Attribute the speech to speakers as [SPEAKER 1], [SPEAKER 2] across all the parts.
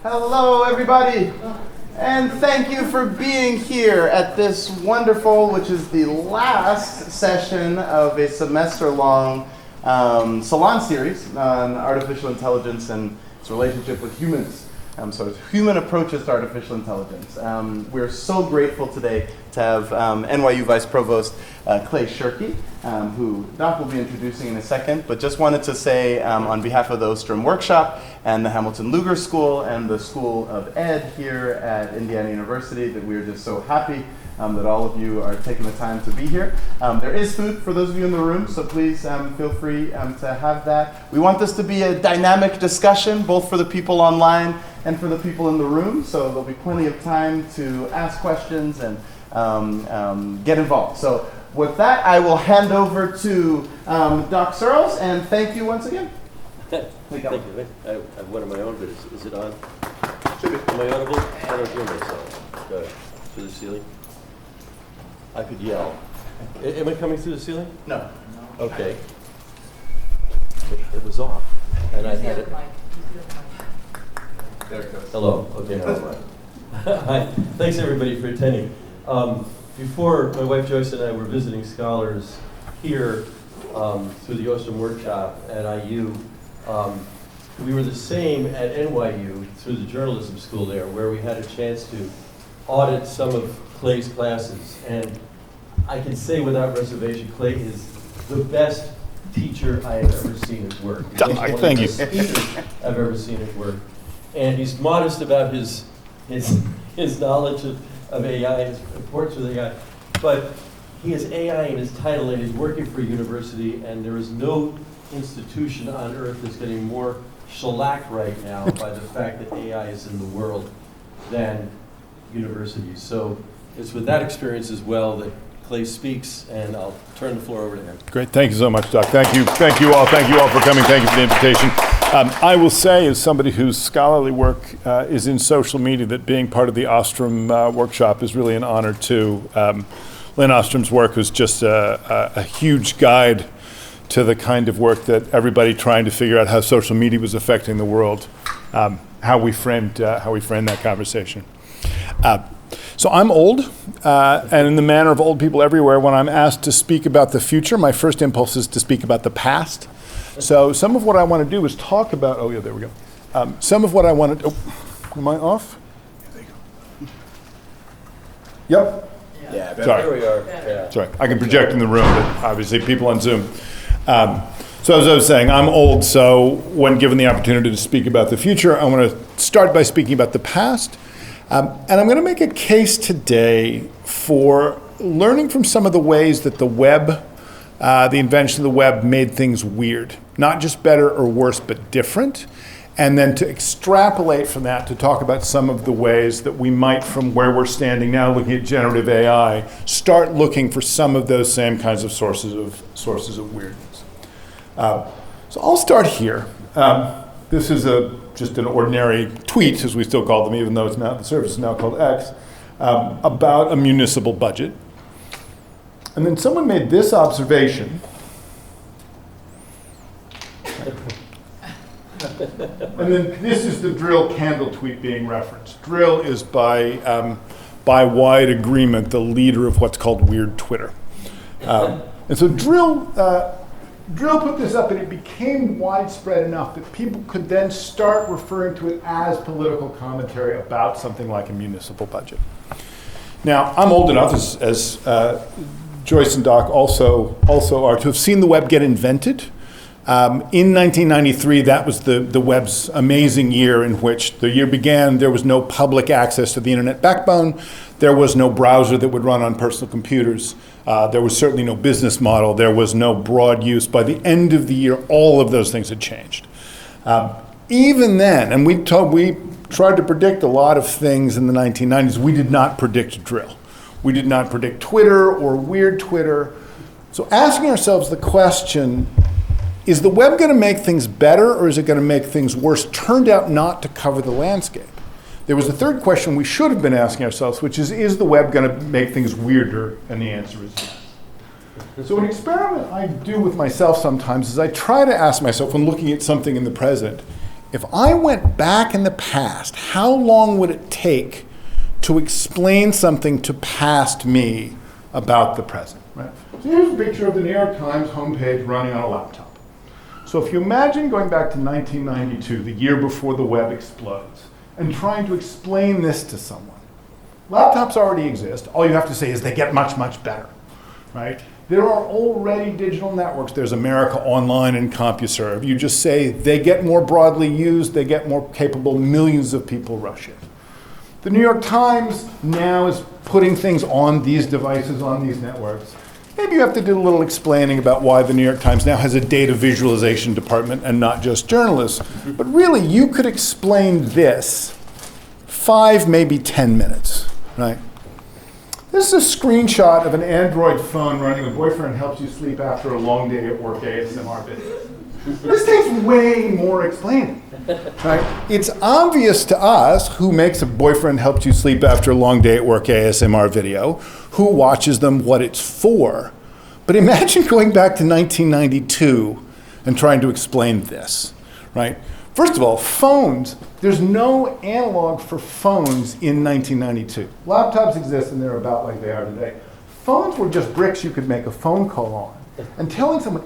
[SPEAKER 1] Hello, everybody, and thank you for being here at this wonderful, which is the last session of a semester-long salon series on artificial intelligence and its relationship with humans. So it's human approaches to artificial intelligence. We're so grateful today to have NYU Vice Provost Clay Shirky, who Doc will be introducing in a second, but just wanted to say on behalf of the Ostrom Workshop and the Hamilton Luger School and the School of Ed here at Indiana University that we are just so happy that all of you are taking the time to be here. There is food for those of you in the room, so please feel free to have that. We want this to be a dynamic discussion, both for the people online and for the people in the room, so there'll be plenty of time to ask questions and get involved. So with that, I will hand over to Doc Searles, and thank you once again.
[SPEAKER 2] Thank you. I have one of my own, but is it on? Should be. Am I audible? I don't hear myself. Go ahead. Through the ceiling? I could yell. Am I coming through the ceiling?
[SPEAKER 1] No.
[SPEAKER 2] Okay. It was off, and I had it.
[SPEAKER 1] There it goes.
[SPEAKER 2] Hello. Okay, now I'm right. Hi. Thanks, everybody, for attending. Before, my wife Joyce and I were visiting scholars here through the Ostrom Workshop at IU. We were the same at NYU through the journalism school there, where we had a chance to audit some of Clay's classes. And I can say without reservation, Clay is the best teacher I have ever seen at work.
[SPEAKER 3] Thank you.
[SPEAKER 2] I've ever seen at work. And he's modest about his knowledge of AI, his importance with AI. But he has AI in his title, and he's working for a university, and there is no institution on earth that's getting more shellacked right now by the fact that AI is in the world than universities. So it's with that experience as well that Clay speaks, and I'll turn the floor over to him.
[SPEAKER 3] Great. Thank you so much, Doc. Thank you all for coming. Thank you for the invitation. I will say, as somebody whose scholarly work is in social media, that being part of the Ostrom Workshop is really an honor too. Lynn Ostrom's work was just a huge guide to the kind of work that everybody trying to figure out how social media was affecting the world, how we framed that conversation. So I'm old, and in the manner of old people everywhere, when I'm asked to speak about the future, my first impulse is to speak about the past. So some of what I want to do is talk about, oh yeah, there we go. Some of what I want to, am I off? There you go. Yep.
[SPEAKER 2] Yeah,
[SPEAKER 3] Sorry.
[SPEAKER 2] Here we are. Yeah.
[SPEAKER 3] Sorry, I can project in the room, but obviously people on Zoom. So as I was saying, I'm old, so when given the opportunity to speak about the future, I want to start by speaking about the past. And I'm going to make a case today for learning from some of the ways that the web, the invention of the web, made things weird. Not just better or worse, but different. And then to extrapolate from that to talk about some of the ways that we might, from where we're standing now, looking at generative AI, start looking for some of those same kinds of sources of weirdness. So I'll start here. This is just an ordinary tweet, as we still call them, even though it's now the service is now called X, about a municipal budget. And then someone made this observation. And then this is the Drill Candle tweet being referenced. Drill is by wide agreement the leader of what's called Weird Twitter. And so Drill put this up, and it became widespread enough that people could then start referring to it as political commentary about something like a municipal budget. Now, I'm old enough, as Joyce and Doc also are, to have seen the web get invented. In 1993, that was the web's amazing year, in which the year began. There was no public access to the internet backbone. There was no browser that would run on personal computers. There was certainly no business model. There was no broad use. By the end of the year, all of those things had changed. Even then, and we tried to predict a lot of things in the 1990s, we did not predict Drill. We did not predict Twitter or Weird Twitter. So asking ourselves the question, is the web going to make things better, or is it going to make things worse, turned out not to cover the landscape. There was a third question we should have been asking ourselves, which is the web going to make things weirder? And the answer is yes. So an experiment I do with myself sometimes is I try to ask myself, when looking at something in the present, if I went back in the past, how long would it take to explain something to past me about the present? Right? So here's a picture of the New York Times homepage running on a laptop. So if you imagine going back to 1992, the year before the web explodes, and trying to explain this to someone. Laptops already exist. All you have to say is they get much, much better, right? There are already digital networks. There's America Online and CompuServe. You just say they get more broadly used, they get more capable, millions of people rush in. The New York Times now is putting things on these devices, on these networks. Maybe you have to do a little explaining about why the New York Times now has a data visualization department and not just journalists. But really, you could explain this 5, maybe 10 minutes, right? This is a screenshot of an Android phone running a boyfriend helps you sleep after a long day at work ASMR video. This takes way more explaining, right? It's obvious to us who makes a boyfriend helps you sleep after a long day at work ASMR video, who watches them, what it's for. But imagine going back to 1992 and trying to explain this, right? First of all, phones, there's no analog for phones in 1992. Laptops exist and they're about like they are today. Phones were just bricks you could make a phone call on. And telling someone,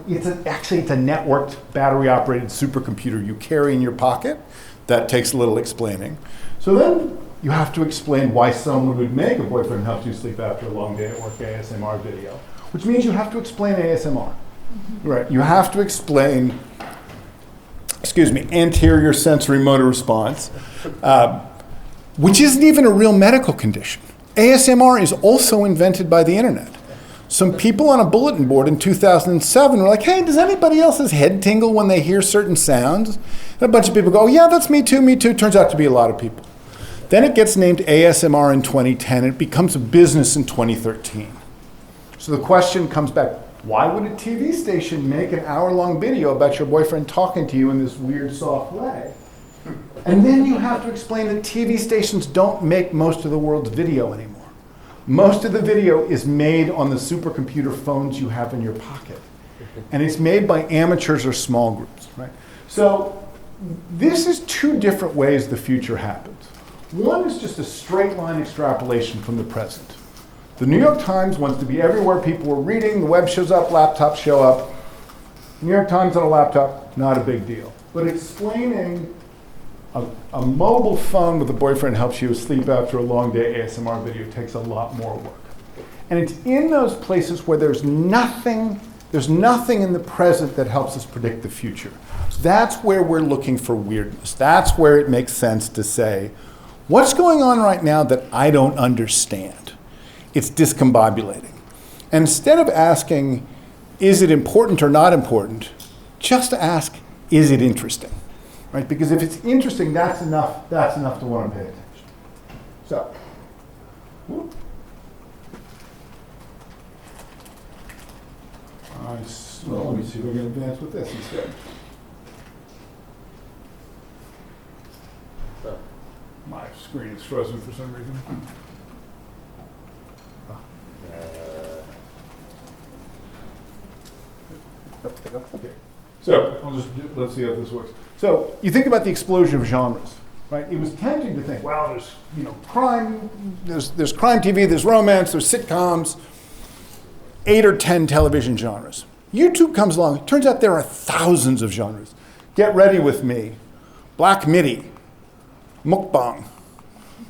[SPEAKER 3] actually it's a networked, battery-operated supercomputer you carry in your pocket, that takes a little explaining. So then you have to explain why someone would make a boyfriend helps you sleep after a long day at work ASMR video, which means you have to explain ASMR. Right? You have to explain anterior sensory motor response, which isn't even a real medical condition. ASMR is also invented by the internet. Some people on a bulletin board in 2007 were like, hey, does anybody else's head tingle when they hear certain sounds? And a bunch of people go, oh, yeah, that's me too, me too. Turns out to be a lot of people. Then it gets named ASMR in 2010, and it becomes a business in 2013. So the question comes back, why would a TV station make an hour-long video about your boyfriend talking to you in this weird, soft way? And then you have to explain that TV stations don't make most of the world's video anymore. Most of the video is made on the supercomputer phones you have in your pocket. And it's made by amateurs or small groups, right? So this is two different ways the future happens. One is just a straight line extrapolation from the present. The New York Times wants to be everywhere people are reading, the web shows up, laptops show up. New York Times on a laptop, not a big deal. But explaining a mobile phone with a boyfriend helps you sleep after a long day ASMR video takes a lot more work. And it's in those places where there's nothing in the present that helps us predict the future. That's where we're looking for weirdness. That's where it makes sense to say, what's going on right now that I don't understand? It's discombobulating. And instead of asking, is it important or not important, just ask, is it interesting? Right? Because if it's interesting, that's enough to want to pay attention. So, let me see if we can advance with this instead. My screen is frozen for some reason. Okay. So let's see how this works. So you think about the explosion of genres, right? It was tempting to think, well, there's crime, there's crime TV, there's romance, there's sitcoms, 8 or 10 television genres. YouTube comes along. It turns out there are thousands of genres. Get ready with me. Black MIDI, mukbang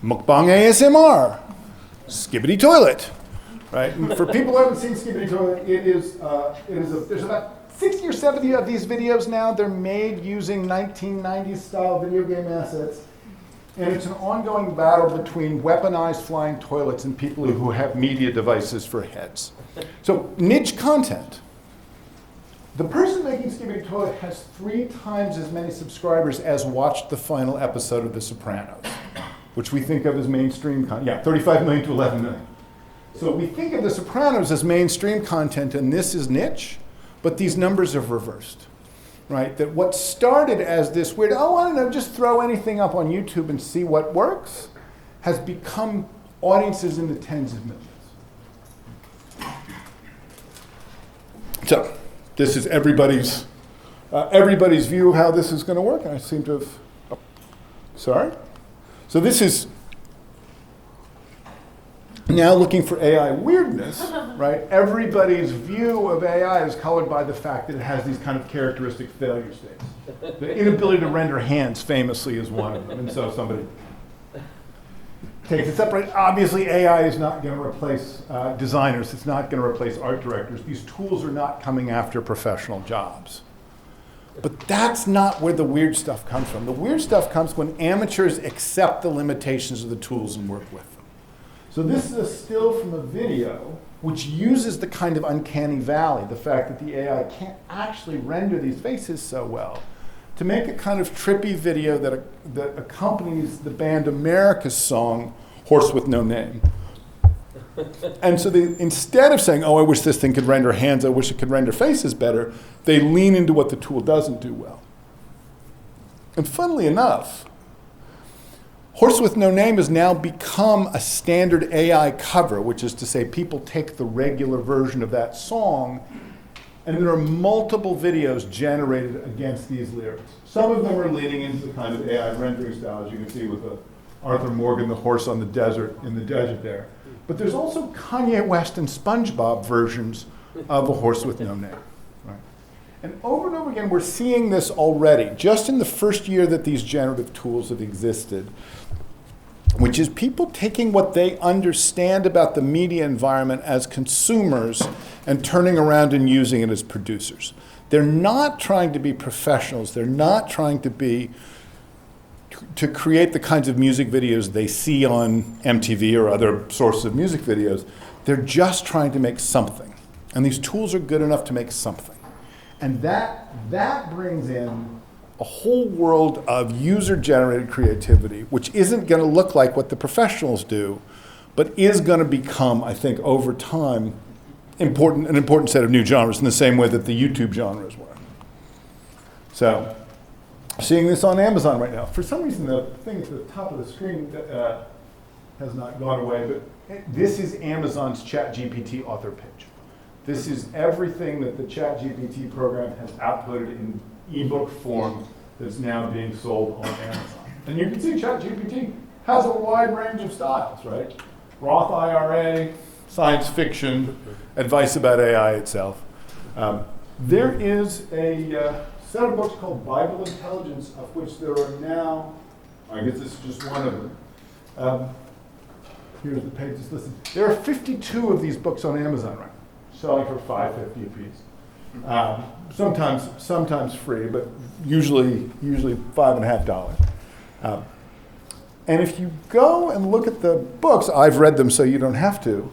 [SPEAKER 3] ASMR, skibbity toilet, right? And for people who haven't seen skibbity toilet, there's about 60 or 70 of these videos now. They're made using 1990s style video game assets. And it's an ongoing battle between weaponized flying toilets and people who have media devices for heads. So niche content. The person making Skibbity Toilet has 3 times as many subscribers as watched the final episode of The Sopranos, which we think of as mainstream content. Yeah, 35 million to 11 million. So we think of The Sopranos as mainstream content, and this is niche, but these numbers have reversed, right? That what started as this weird, I don't know, just throw anything up on YouTube and see what works, has become audiences in the tens of millions. So this is everybody's view of how this is going to work. I seem to have Sorry? So this is now looking for AI weirdness, right? Everybody's view of AI is colored by the fact that it has these kind of characteristic failure states. The inability to render hands famously is one of them, and so somebody takes it separate. Obviously, AI is not going to replace designers. It's not going to replace art directors. These tools are not coming after professional jobs. But that's not where the weird stuff comes from. The weird stuff comes when amateurs accept the limitations of the tools and work with them. So this is a still from a video which uses the kind of uncanny valley, the fact that the AI can't actually render these faces so well, to make a kind of trippy video that accompanies the band America's song, Horse with No Name. And so instead of saying, oh, I wish this thing could render hands, I wish it could render faces better, they lean into what the tool doesn't do well. And funnily enough, Horse with No Name has now become a standard AI cover, which is to say people take the regular version of that song, and there are multiple videos generated against these lyrics. Some of them are leaning into the kind of AI rendering style, as you can see with Arthur Morgan, the horse on the desert, in the desert there. But there's also Kanye West and SpongeBob versions of A Horse with No Name. Right? And over again, we're seeing this already, just in the first year that these generative tools have existed, which is people taking what they understand about the media environment as consumers and turning around and using it as producers. They're not trying to be professionals. They're not trying to create the kinds of music videos they see on MTV or other sources of music videos. They're just trying to make something. And these tools are good enough to make something. And that brings in a whole world of user-generated creativity, which isn't going to look like what the professionals do, but is going to become, I think, over time, an important set of new genres in the same way that the YouTube genres were. So, seeing this on Amazon right now. For some reason, the thing at the top of the screen has not gone away, but this is Amazon's ChatGPT author page. This is everything that the ChatGPT program has outputted in ebook form that's now being sold on Amazon. And you can see ChatGPT has a wide range of styles, right? Roth IRA, science fiction, advice about AI itself. There is a set of books called Bible Intelligence, of which there are now, I guess this is just one of them. Here's the pages listed. There are 52 of these books on Amazon right now, selling for $5.50 a piece. Sometimes free, but usually $5.50. And if you go and look at the books, I've read them so you don't have to,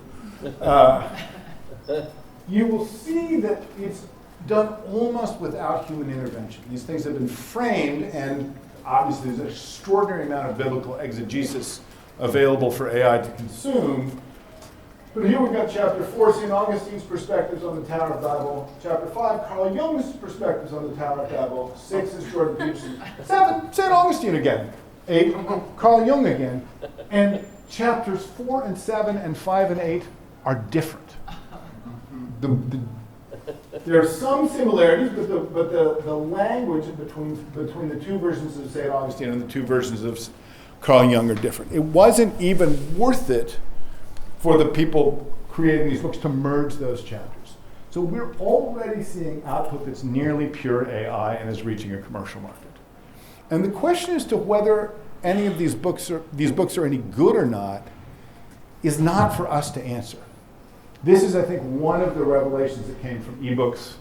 [SPEAKER 3] you will see that it's done almost without human intervention. These things have been framed, and obviously there's an extraordinary amount of biblical exegesis available for AI to consume. But here we've got chapter 4, St. Augustine's perspectives on the Tower of Babel. Chapter 5, Carl Jung's perspectives on the Tower of Babel. 6 is Jordan Peterson. 7, St. Augustine again. 8, Carl Jung again. And chapters 4 and 7 and 5 and 8 are different. There are some similarities, but the language between the two versions of St. Augustine and the two versions of Carl Jung are different. It wasn't even worth it for the people creating these books to merge those chapters. So we're already seeing output that's nearly pure AI and is reaching a commercial market. And the question as to whether any of these books are any good or not is not for us to answer. This is, I think, one of the revelations that came from ebooks,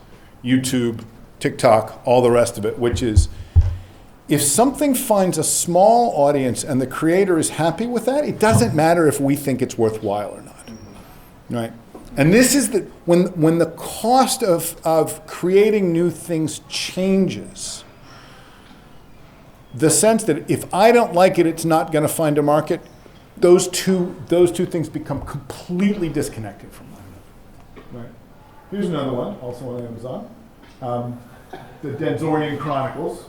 [SPEAKER 3] YouTube, TikTok, all the rest of it, which is if something finds a small audience and the creator is happy with that, it doesn't matter if we think it's worthwhile or not, right? And this is when the cost of creating new things changes, the sense that if I don't like it, it's not going to find a market, those two things become completely disconnected from one another. Right. Here's another one, also on Amazon, the Denzorian Chronicles.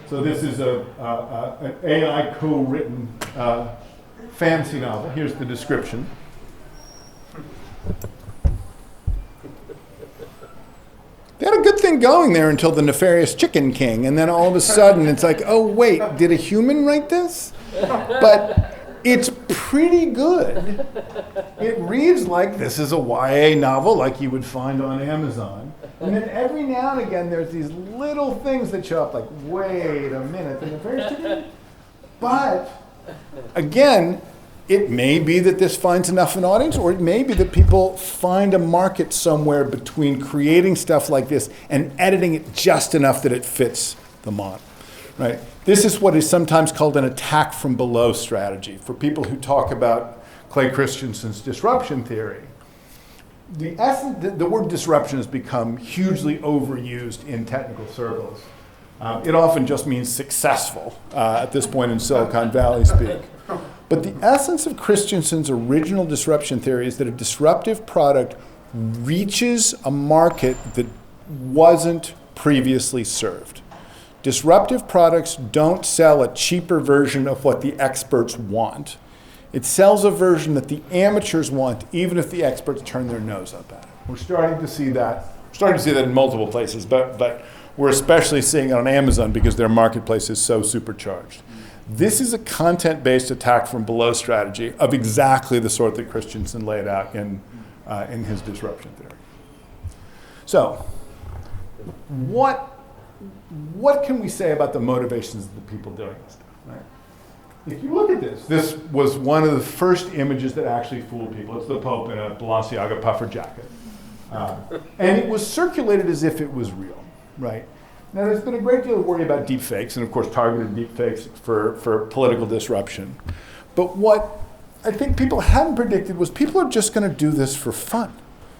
[SPEAKER 3] So this is an AI co-written fantasy novel. Here's the description. They had a good thing even going there until the nefarious Chicken King, and then all of a sudden it's like, oh wait, did a human write this? But it's pretty good. It reads like this is a YA novel like you would find on Amazon. And then every now and again there's these little things that show up like, wait a minute, the nefarious Chicken King? But again, it may be that this finds enough an audience, or it may be that people find a market somewhere between creating stuff like this and editing it just enough that it fits the model, right? This is what is sometimes called an attack from below strategy. For people who talk about Clay Christensen's disruption theory, the word disruption has become hugely overused in technical circles. It often just means successful at this point in Silicon Valley speak. But the essence of Christensen's original disruption theory is that a disruptive product reaches a market that wasn't previously served. Disruptive products don't sell a cheaper version of what the experts want. It sells a version that the amateurs want, even if the experts turn their nose up at it. We're starting to see that. We're starting to see that in multiple places, but we're especially seeing it on Amazon because their marketplace is so supercharged. This is a content-based attack from below strategy of exactly the sort that Christensen laid out in his disruption theory. So, what can we say about the motivations of the people doing this stuff, right? If you look at this, this was one of the first images that actually fooled people. It's the Pope in a Balenciaga puffer jacket. And it was circulated as if it was real, right? Now, there's been a great deal of worry about deepfakes, and of course targeted deepfakes for political disruption. But what I think people hadn't predicted was people are just going to do this for fun.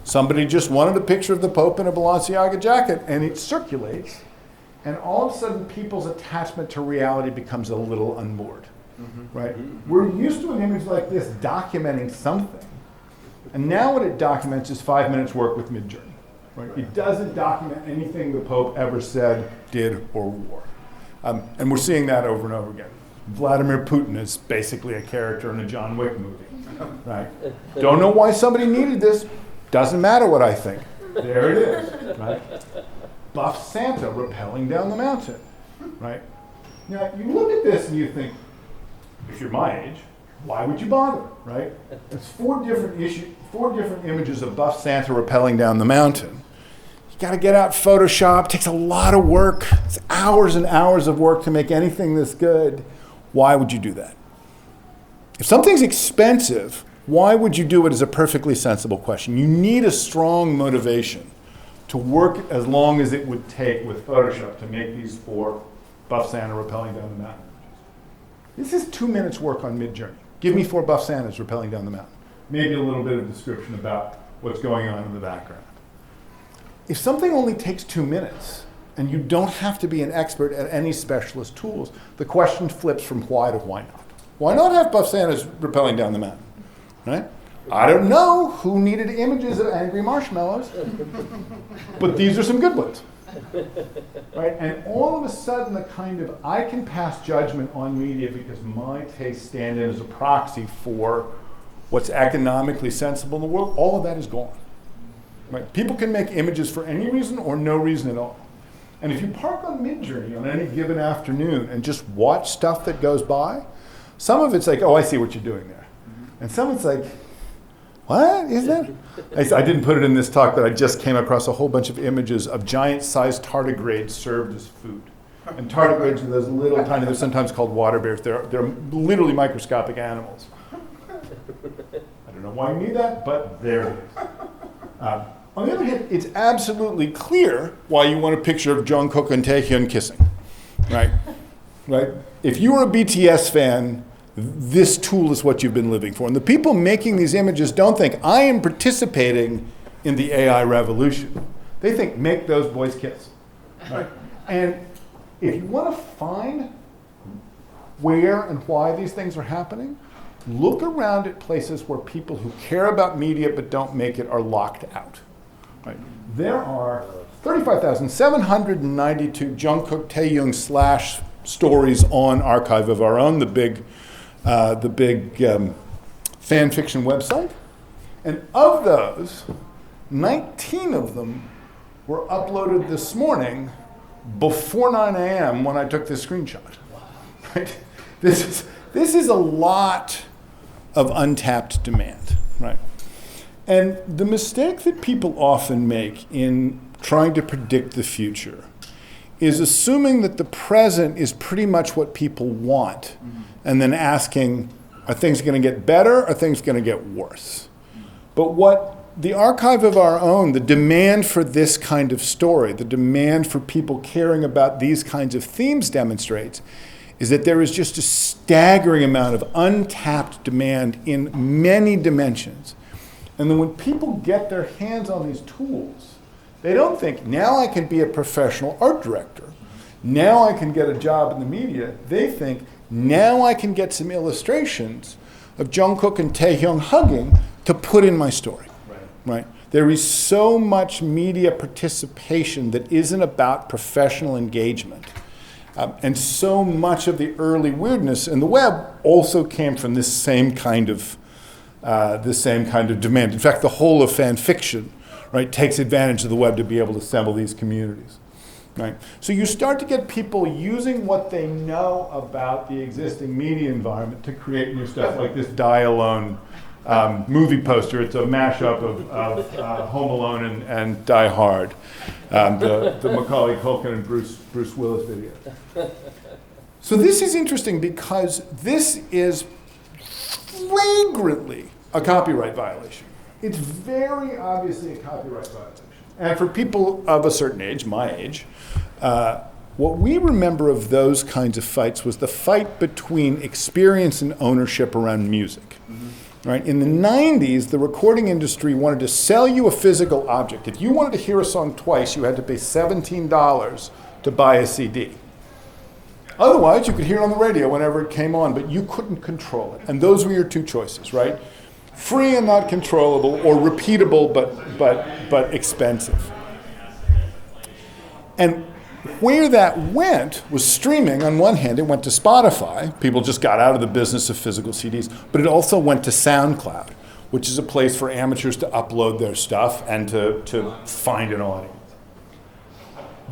[SPEAKER 3] Somebody just wanted a picture of the Pope in a Balenciaga jacket, and it circulates. And all of a sudden, people's attachment to reality becomes a little unmoored, right? We're used to an image like this documenting something. And now what it documents is 5 minutes work with Midjourney. Right? It doesn't document anything the Pope ever said, did, or wore. And we're seeing that over and over again. Vladimir Putin is basically a character in a John Wick movie. Right? Don't know why somebody needed this. Doesn't matter what I think. There it is. Right? Buff Santa rappelling down the mountain. Right? Now, you look at this and you think, if you're my age, why would you bother? Right? It's four different images of Buff Santa rappelling down the mountain. Got to get out Photoshop. It takes a lot of work. It's hours and hours of work to make anything this good. Why would you do that? If something's expensive, why would you do it is a perfectly sensible question. You need a strong motivation to work as long as it would take with Photoshop to make these four Buff Santa rappelling down the mountain. This is 2 minutes work on Midjourney. Give me 4 Buff Santas rappelling down the mountain. Maybe a little bit of description about what's going on in the background. If something only takes 2 minutes, and you don't have to be an expert at any specialist tools, the question flips from why to why not. Why not have Buff Santas rappelling down the mountain, right? I don't know who needed images of angry marshmallows, but these are some good ones, right? And all of a sudden, the kind of, I can pass judgment on media because my tastes stand in as a proxy for what's economically sensible in the world, all of that is gone. Right? People can make images for any reason or no reason at all. And if you park on Midjourney on any given afternoon and just watch stuff that goes by, some of it's like, oh, I see what you're doing there. And some of it's like, what is that? I didn't put it in this talk, but I just came across a whole bunch of images of giant-sized tardigrades served as food. And tardigrades are those little tiny, they're sometimes called water bears. They're literally microscopic animals. I don't know why you need that, but there it is. On the other hand, it's absolutely clear why you want a picture of Jungkook and Taehyun kissing, right? Right? If you are a BTS fan, this tool is what you've been living for. And the people making these images don't think, I am participating in the AI revolution. They think, make those boys kiss. Right? And if you want to find where and why these things are happening, look around at places where people who care about media but don't make it are locked out. Right? There are 35,792 Jungkook Taehyung / stories on Archive of Our Own, the big fan fiction website. And of those, 19 of them were uploaded this morning before 9 a.m. when I took this screenshot. Right? This is a lot of untapped demand, right? And the mistake that people often make in trying to predict the future is assuming that the present is pretty much what people want, and then asking, are things going to get better, or are things going to get worse? But what the archive of our own, the demand for this kind of story, the demand for people caring about these kinds of themes demonstrates, is that there is just a staggering amount of untapped demand in many dimensions. And then when people get their hands on these tools, they don't think, now I can be a professional art director. Now I can get a job in the media. They think, now I can get some illustrations of Jungkook and Taehyung hugging to put in my story. Right? There is so much media participation that isn't about professional engagement. And so much of the early weirdness in the web also came from this same kind of demand. In fact, the whole of fan fiction, right, takes advantage of the web to be able to assemble these communities. Right? So you start to get people using what they know about the existing media environment to create new stuff, like this Die Alone movie poster. It's a mashup of Home Alone and Die Hard, the Macaulay Culkin and Bruce Willis video. So this is interesting because this is flagrantly a copyright violation. It's very obviously a copyright violation. And for people of a certain age, my age, what we remember of those kinds of fights was the fight between experience and ownership around music. Right? In the 90s, the recording industry wanted to sell you a physical object. If you wanted to hear a song twice, you had to pay $17 to buy a CD. Otherwise, you could hear it on the radio whenever it came on, but you couldn't control it. And those were your two choices, right? Free and not controllable, or repeatable but expensive. And where that went was streaming. On one hand, it went to Spotify. People just got out of the business of physical CDs. But it also went to SoundCloud, which is a place for amateurs to upload their stuff and to find an audience.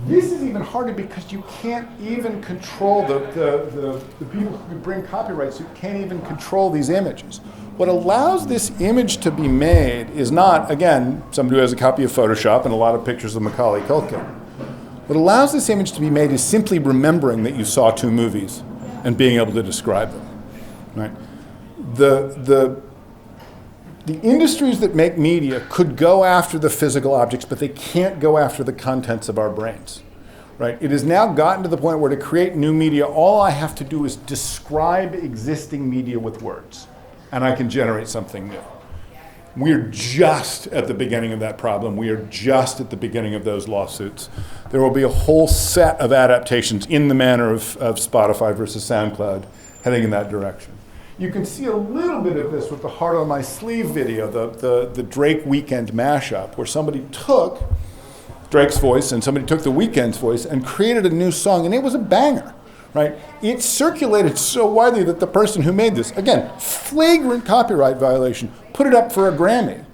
[SPEAKER 3] This is even harder because you can't even control the people who bring copyrights. You can't even control these images. What allows this image to be made is not, again, somebody who has a copy of Photoshop and a lot of pictures of Macaulay Culkin. What allows this image to be made is simply remembering that you saw two movies and being able to describe them. Right? The industries that make media could go after the physical objects, but they can't go after the contents of our brains. Right? It has now gotten to the point where to create new media, all I have to do is describe existing media with words, and I can generate something new. We're just at the beginning of that problem. We are just at the beginning of those lawsuits. There will be a whole set of adaptations in the manner of Spotify versus SoundCloud heading in that direction. You can see a little bit of this with the Heart on My Sleeve video, the Drake Weekend mashup, where somebody took Drake's voice and somebody took the Weeknd's voice and created a new song, and it was a banger. Right? It circulated so widely that the person who made this, again, flagrant copyright violation, put it up for a Grammy.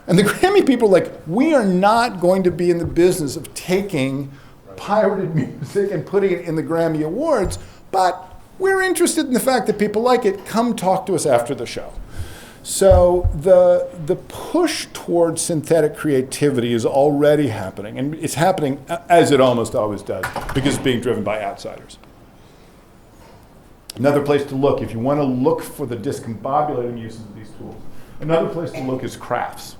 [SPEAKER 3] And the Grammy people are like, we are not going to be in the business of taking pirated music and putting it in the Grammy Awards, but we're interested in the fact that people like it. Come talk to us after the show. So the push towards synthetic creativity is already happening, and it's happening as it almost always does, because it's being driven by outsiders. Another place to look, if you want to look for the discombobulating uses of these tools, another place to look is crafts.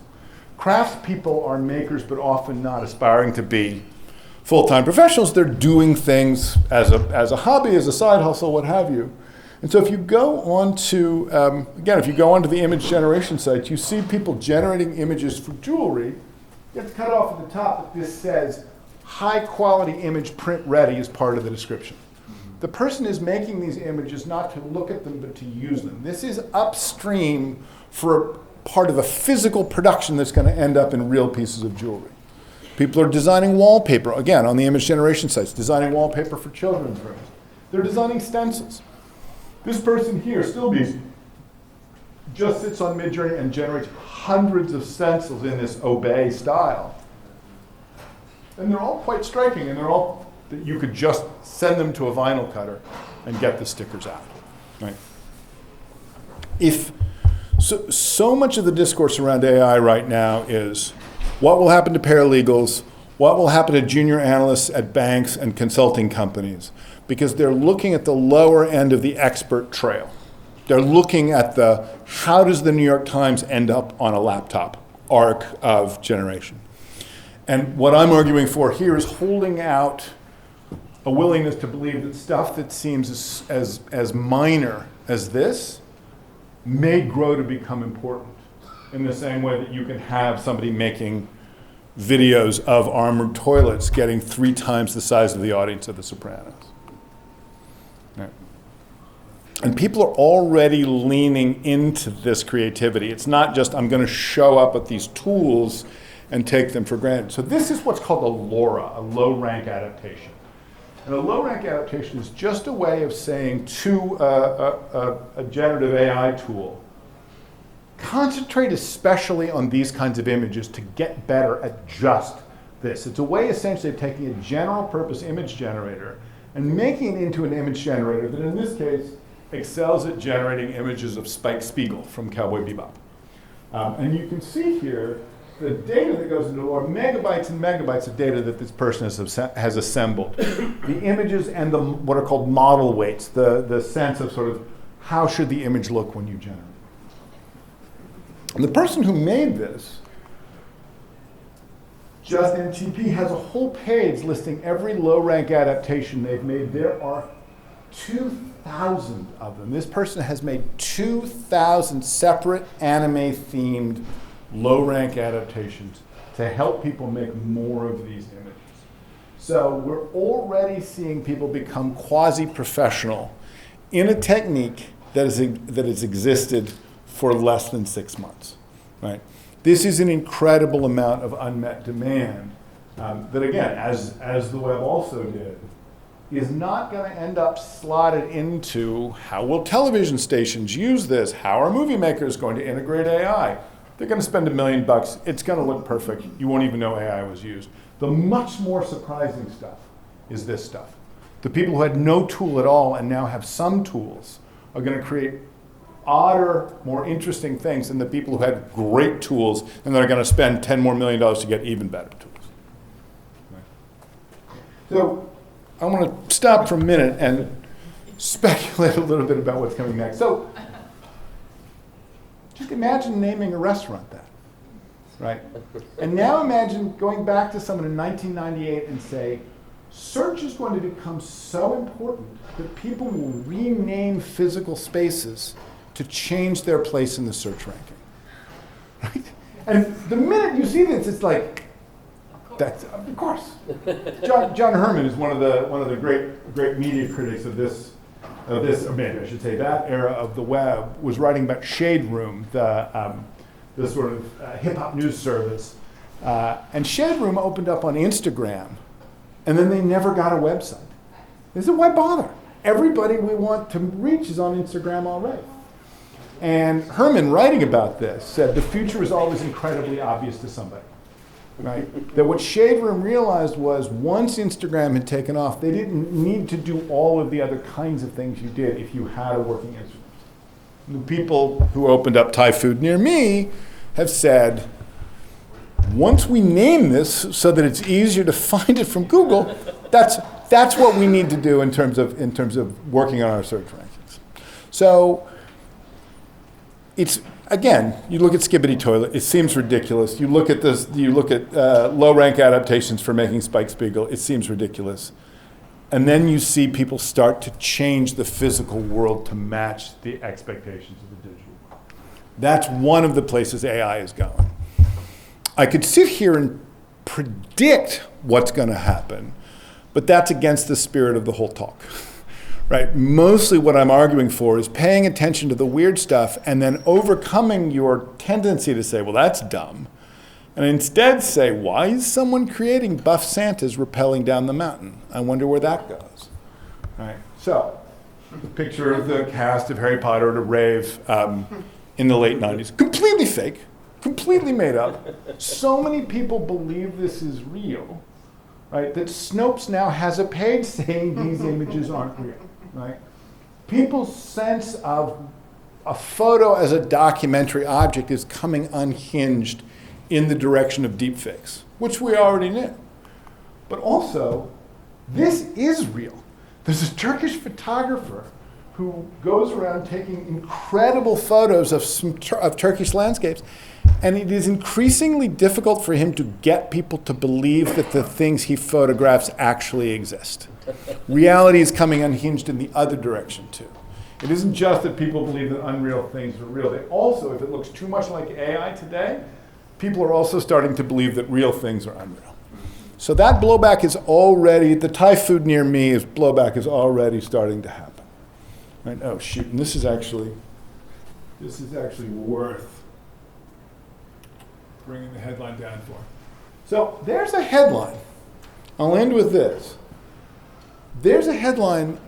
[SPEAKER 3] Craftspeople are makers, but often not aspiring to be full-time professionals. They're doing things as a hobby, as a side hustle, what have you. And so if you go on to, if you go onto the image generation sites, you see people generating images for jewelry. You have to cut it off at the top, but this says, high-quality image print ready is part of the description. The person is making these images not to look at them, but to use them. This is upstream for part of a physical production that's going to end up in real pieces of jewelry. People are designing wallpaper, again, on the image generation sites, designing wallpaper for children's rooms. They're designing stencils. This person here, Stillbees, just sits on Midjourney and generates hundreds of stencils in this Obey style. And they're all quite striking, and they're all that you could just send them to a vinyl cutter and get the stickers out. Right? So much of the discourse around AI right now is what will happen to paralegals, what will happen to junior analysts at banks and consulting companies, because they're looking at the lower end of the expert trail. They're looking at the how does the New York Times end up on a laptop arc of generation. And what I'm arguing for here is holding out a willingness to believe that stuff that seems as minor as this may grow to become important in the same way that you can have somebody making videos of armored toilets getting 3 times the size of the audience of The Sopranos. Right. And people are already leaning into this creativity. It's not just I'm going to show up at these tools and take them for granted. So this is what's called a LoRa, a low-rank adaptation. And a low-rank adaptation is just a way of saying to a generative AI tool, concentrate especially on these kinds of images to get better at just this. It's a way essentially of taking a general purpose image generator and making it into an image generator that in this case excels at generating images of Spike Spiegel from Cowboy Bebop. And you can see here the data that goes into LoRa, megabytes and megabytes of data that this person has assembled. The images and the what are called model weights, the sense of sort of how should the image look when you generate. And the person who made this, Just NTP, has a whole page listing every low-rank adaptation they've made. There are 2,000 of them. This person has made 2,000 separate anime-themed low-rank adaptations to help people make more of these images. So we're already seeing people become quasi-professional in a technique that has existed for less than 6 months, right? This is an incredible amount of unmet demand that, again, as the web also did, is not going to end up slotted into how will television stations use this? How are movie makers going to integrate AI? They're going to spend $1 million. It's going to look perfect. You won't even know AI was used. The much more surprising stuff is this stuff. The people who had no tool at all and now have some tools are going to create odder, more interesting things than the people who had great tools and that are going to spend $10 more million to get even better tools. Right. So I want to stop for a minute and speculate a little bit about what's coming next. So just imagine naming a restaurant that, right? And now imagine going back to someone in 1998 and say, search is going to become so important that people will rename physical spaces to change their place in the search ranking, right? And the minute you see this, it's like, that's of course. John Herman is one of the great media critics of this, or maybe I should say that era of the web, was writing about Shade Room, the sort of hip hop news service, and Shade Room opened up on Instagram, and then they never got a website. They said, why bother? Everybody we want to reach is on Instagram already. And Herman, writing about this, said the future is always incredibly obvious to somebody, right? That what Shade Room realized was once Instagram had taken off, they didn't need to do all of the other kinds of things you did if you had a working Instagram. The people who opened up Thai food near me have said, once we name this so that it's easier to find it from Google, that's what we need to do in terms of working on our search rankings. So it's, again, you look at Skibbity Toilet, it seems ridiculous. You look at low-rank adaptations for making Spike Spiegel, it seems ridiculous. And then you see people start to change the physical world to match the expectations of the digital world. That's one of the places AI is going. I could sit here and predict what's going to happen, but that's against the spirit of the whole talk. Right? Mostly what I'm arguing for is paying attention to the weird stuff and then overcoming your tendency to say, well, that's dumb. And instead say, why is someone creating buff Santas rappelling down the mountain? I wonder where that goes. Right? So, the picture of the cast of Harry Potter at a rave in the late 90s. Completely fake, completely made up. So many people believe this is real right? That Snopes now has a page saying these images aren't real, right? People's sense of a photo as a documentary object is coming unhinged in the direction of deepfakes, which we already knew. But also, this is real. There's a Turkish photographer who goes around taking incredible photos of Turkish landscapes, and it is increasingly difficult for him to get people to believe that the things he photographs actually exist. Reality is coming unhinged in the other direction, too. It isn't just that people believe that unreal things are real. They also, if it looks too much like AI today, people are also starting to believe that real things are unreal. So that blowback is already, the Thai food near me, blowback is already starting to happen. Right? Oh, shoot, and this is actually worth bringing the headline down for. So there's a headline. I'll end with this. There's a headline.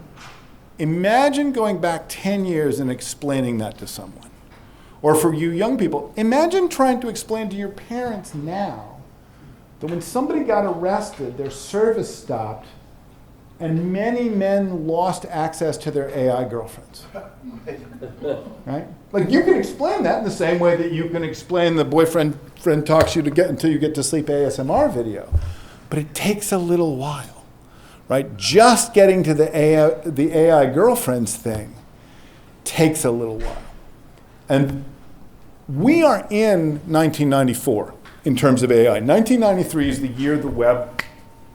[SPEAKER 3] Imagine going back 10 years and explaining that to someone. Or for you young people, imagine trying to explain to your parents now that when somebody got arrested, their service stopped, and many men lost access to their AI girlfriends. Right? Like, you can explain that in the same way that you can explain the boyfriend talks you to get until you get to sleep ASMR video. But it takes a little while. Right? Just getting to the AI girlfriends thing takes a little while. And we are in 1994 in terms of AI. 1993 is the year the web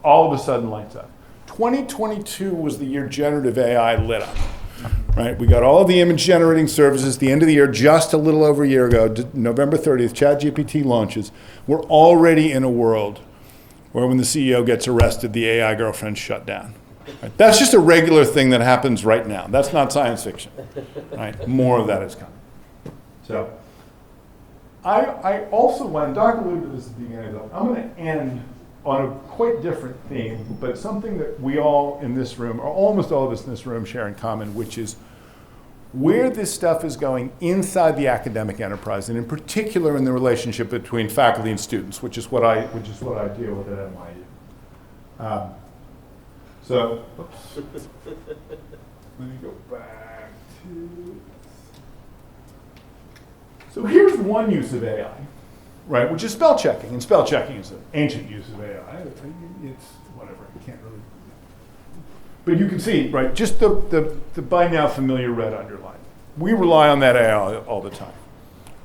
[SPEAKER 3] all of a sudden lights up. 2022 was the year generative AI lit up. Right? We got all of the image generating services at the end of the year, just a little over a year ago, November 30th, ChatGPT launches. We're already in a world where when the CEO gets arrested, the AI girlfriend's shut down. Right? That's just a regular thing that happens right now. That's not science fiction. Right? More of that is coming. So I also want, Doc alluded to this at the beginning, I'm going to end on a quite different theme, but something that we all in this room, or almost all of us in this room, share in common, which is where this stuff is going inside the academic enterprise, and in particular in the relationship between faculty and students, which is what I deal with at NYU. So, oops. Let me go back to. So here's one use of AI, right? Which is spell checking, and spell checking is an ancient use of AI. It's whatever, you can't really. But you can see, right, just the by now familiar red underline. We rely on that AI all the time.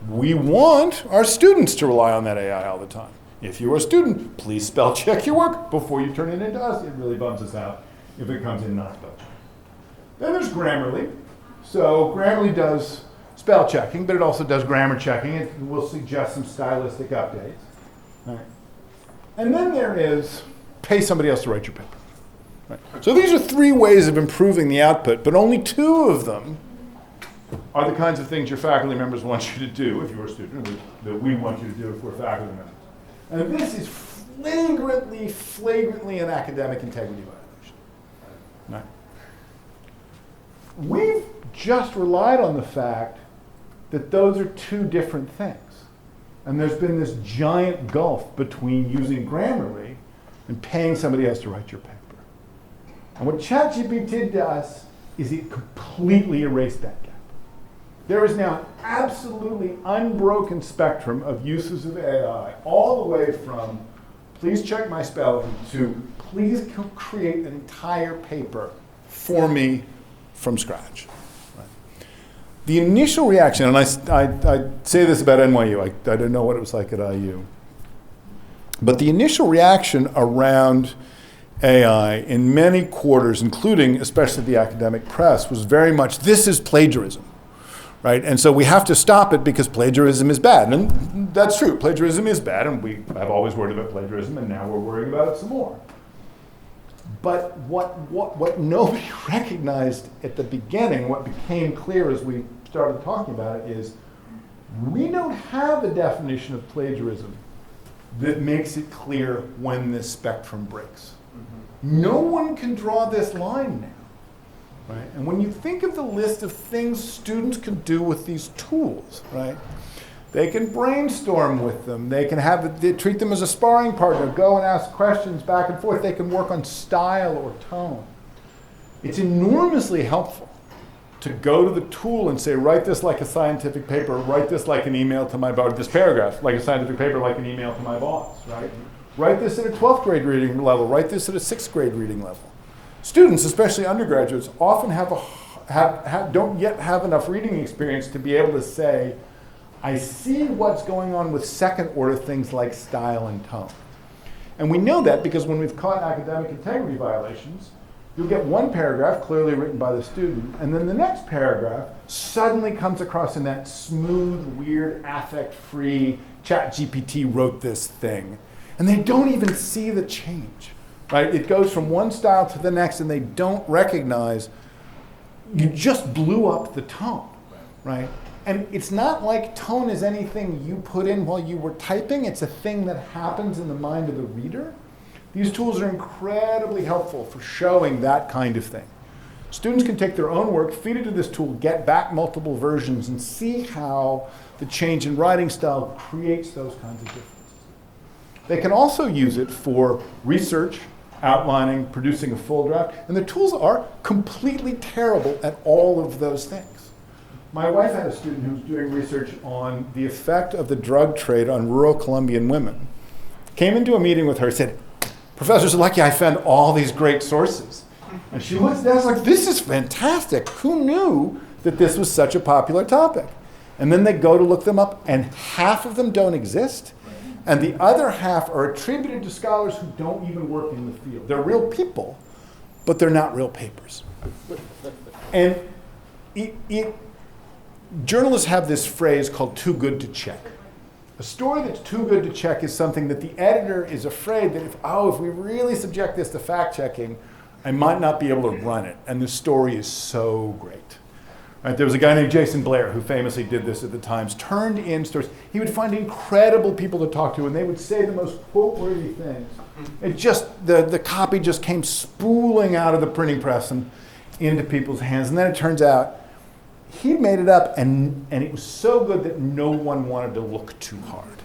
[SPEAKER 3] We want our students to rely on that AI all the time. If you're a student, please spell check your work before you turn it into us. It really bums us out if it comes in not spell check. Then there's Grammarly. So Grammarly does spell checking, but it also does grammar checking. It will suggest some stylistic updates. All right. And then there is pay somebody else to write your paper. Right. So these are three ways of improving the output, but only two of them are the kinds of things your faculty members want you to do if you're a student, or that we want you to do if we're faculty members. And this is flagrantly an academic integrity violation. Right. We've just relied on the fact that those are two different things. And there's been this giant gulf between using Grammarly and paying somebody else to write your paper. And what ChatGPT does is it completely erased that gap. There is now an absolutely unbroken spectrum of uses of AI, all the way from please check my spelling to please create an entire paper for me from scratch. Right. The initial reaction, and I say this about NYU, I don't know what it was like at IU, but the initial reaction around AI in many quarters, including especially the academic press, was very much, this is plagiarism, right? And so we have to stop it because plagiarism is bad. And that's true, plagiarism is bad, and we have always worried about plagiarism, and now we're worrying about it some more. But what nobody recognized at the beginning, what became clear as we started talking about it, is we don't have a definition of plagiarism that makes it clear when this spectrum breaks. No one can draw this line now, right? And when you think of the list of things students can do with these tools, right? They can brainstorm with them. They can treat them as a sparring partner, go and ask questions back and forth. They can work on style or tone. It's enormously helpful to go to the tool and say, write this like a scientific paper, write this like an email to my boss, this paragraph like a scientific paper, like an email to my boss, right? Write this at a 12th grade reading level, write this at a 6th grade reading level. Students, especially undergraduates, often don't yet have enough reading experience to be able to say, I see what's going on with second order things like style and tone. And we know that because when we've caught academic integrity violations, you'll get one paragraph clearly written by the student, and then the next paragraph suddenly comes across in that smooth, weird, affect-free, ChatGPT wrote this thing. And they don't even see the change, right? It goes from one style to the next, and they don't recognize you just blew up the tone, right? And it's not like tone is anything you put in while you were typing. It's a thing that happens in the mind of the reader. These tools are incredibly helpful for showing that kind of thing. Students can take their own work, feed it to this tool, get back multiple versions, and see how the change in writing style creates those kinds of differences. They can also use it for research, outlining, producing a full draft, and the tools are completely terrible at all of those things. My wife had a student who was doing research on the effect of the drug trade on rural Colombian women. Came into a meeting with her, said, Professor Zalecki, I found all these great sources. And she looked at us like, this is fantastic. Who knew that this was such a popular topic? And then they go to look them up, and half of them don't exist, and the other half are attributed to scholars who don't even work in the field. They're real people, but they're not real papers. And journalists have this phrase called too good to check. A story that's too good to check is something that the editor is afraid that if we really subject this to fact checking, I might not be able to run it. And the story is so great. Right? There was a guy named Jason Blair who famously did this at the Times, turned in stories. He would find incredible people to talk to, and they would say the most quote-worthy things. It just, the copy just came spooling out of the printing press and into people's hands. And then it turns out he made it up, and it was so good that no one wanted to look too hard.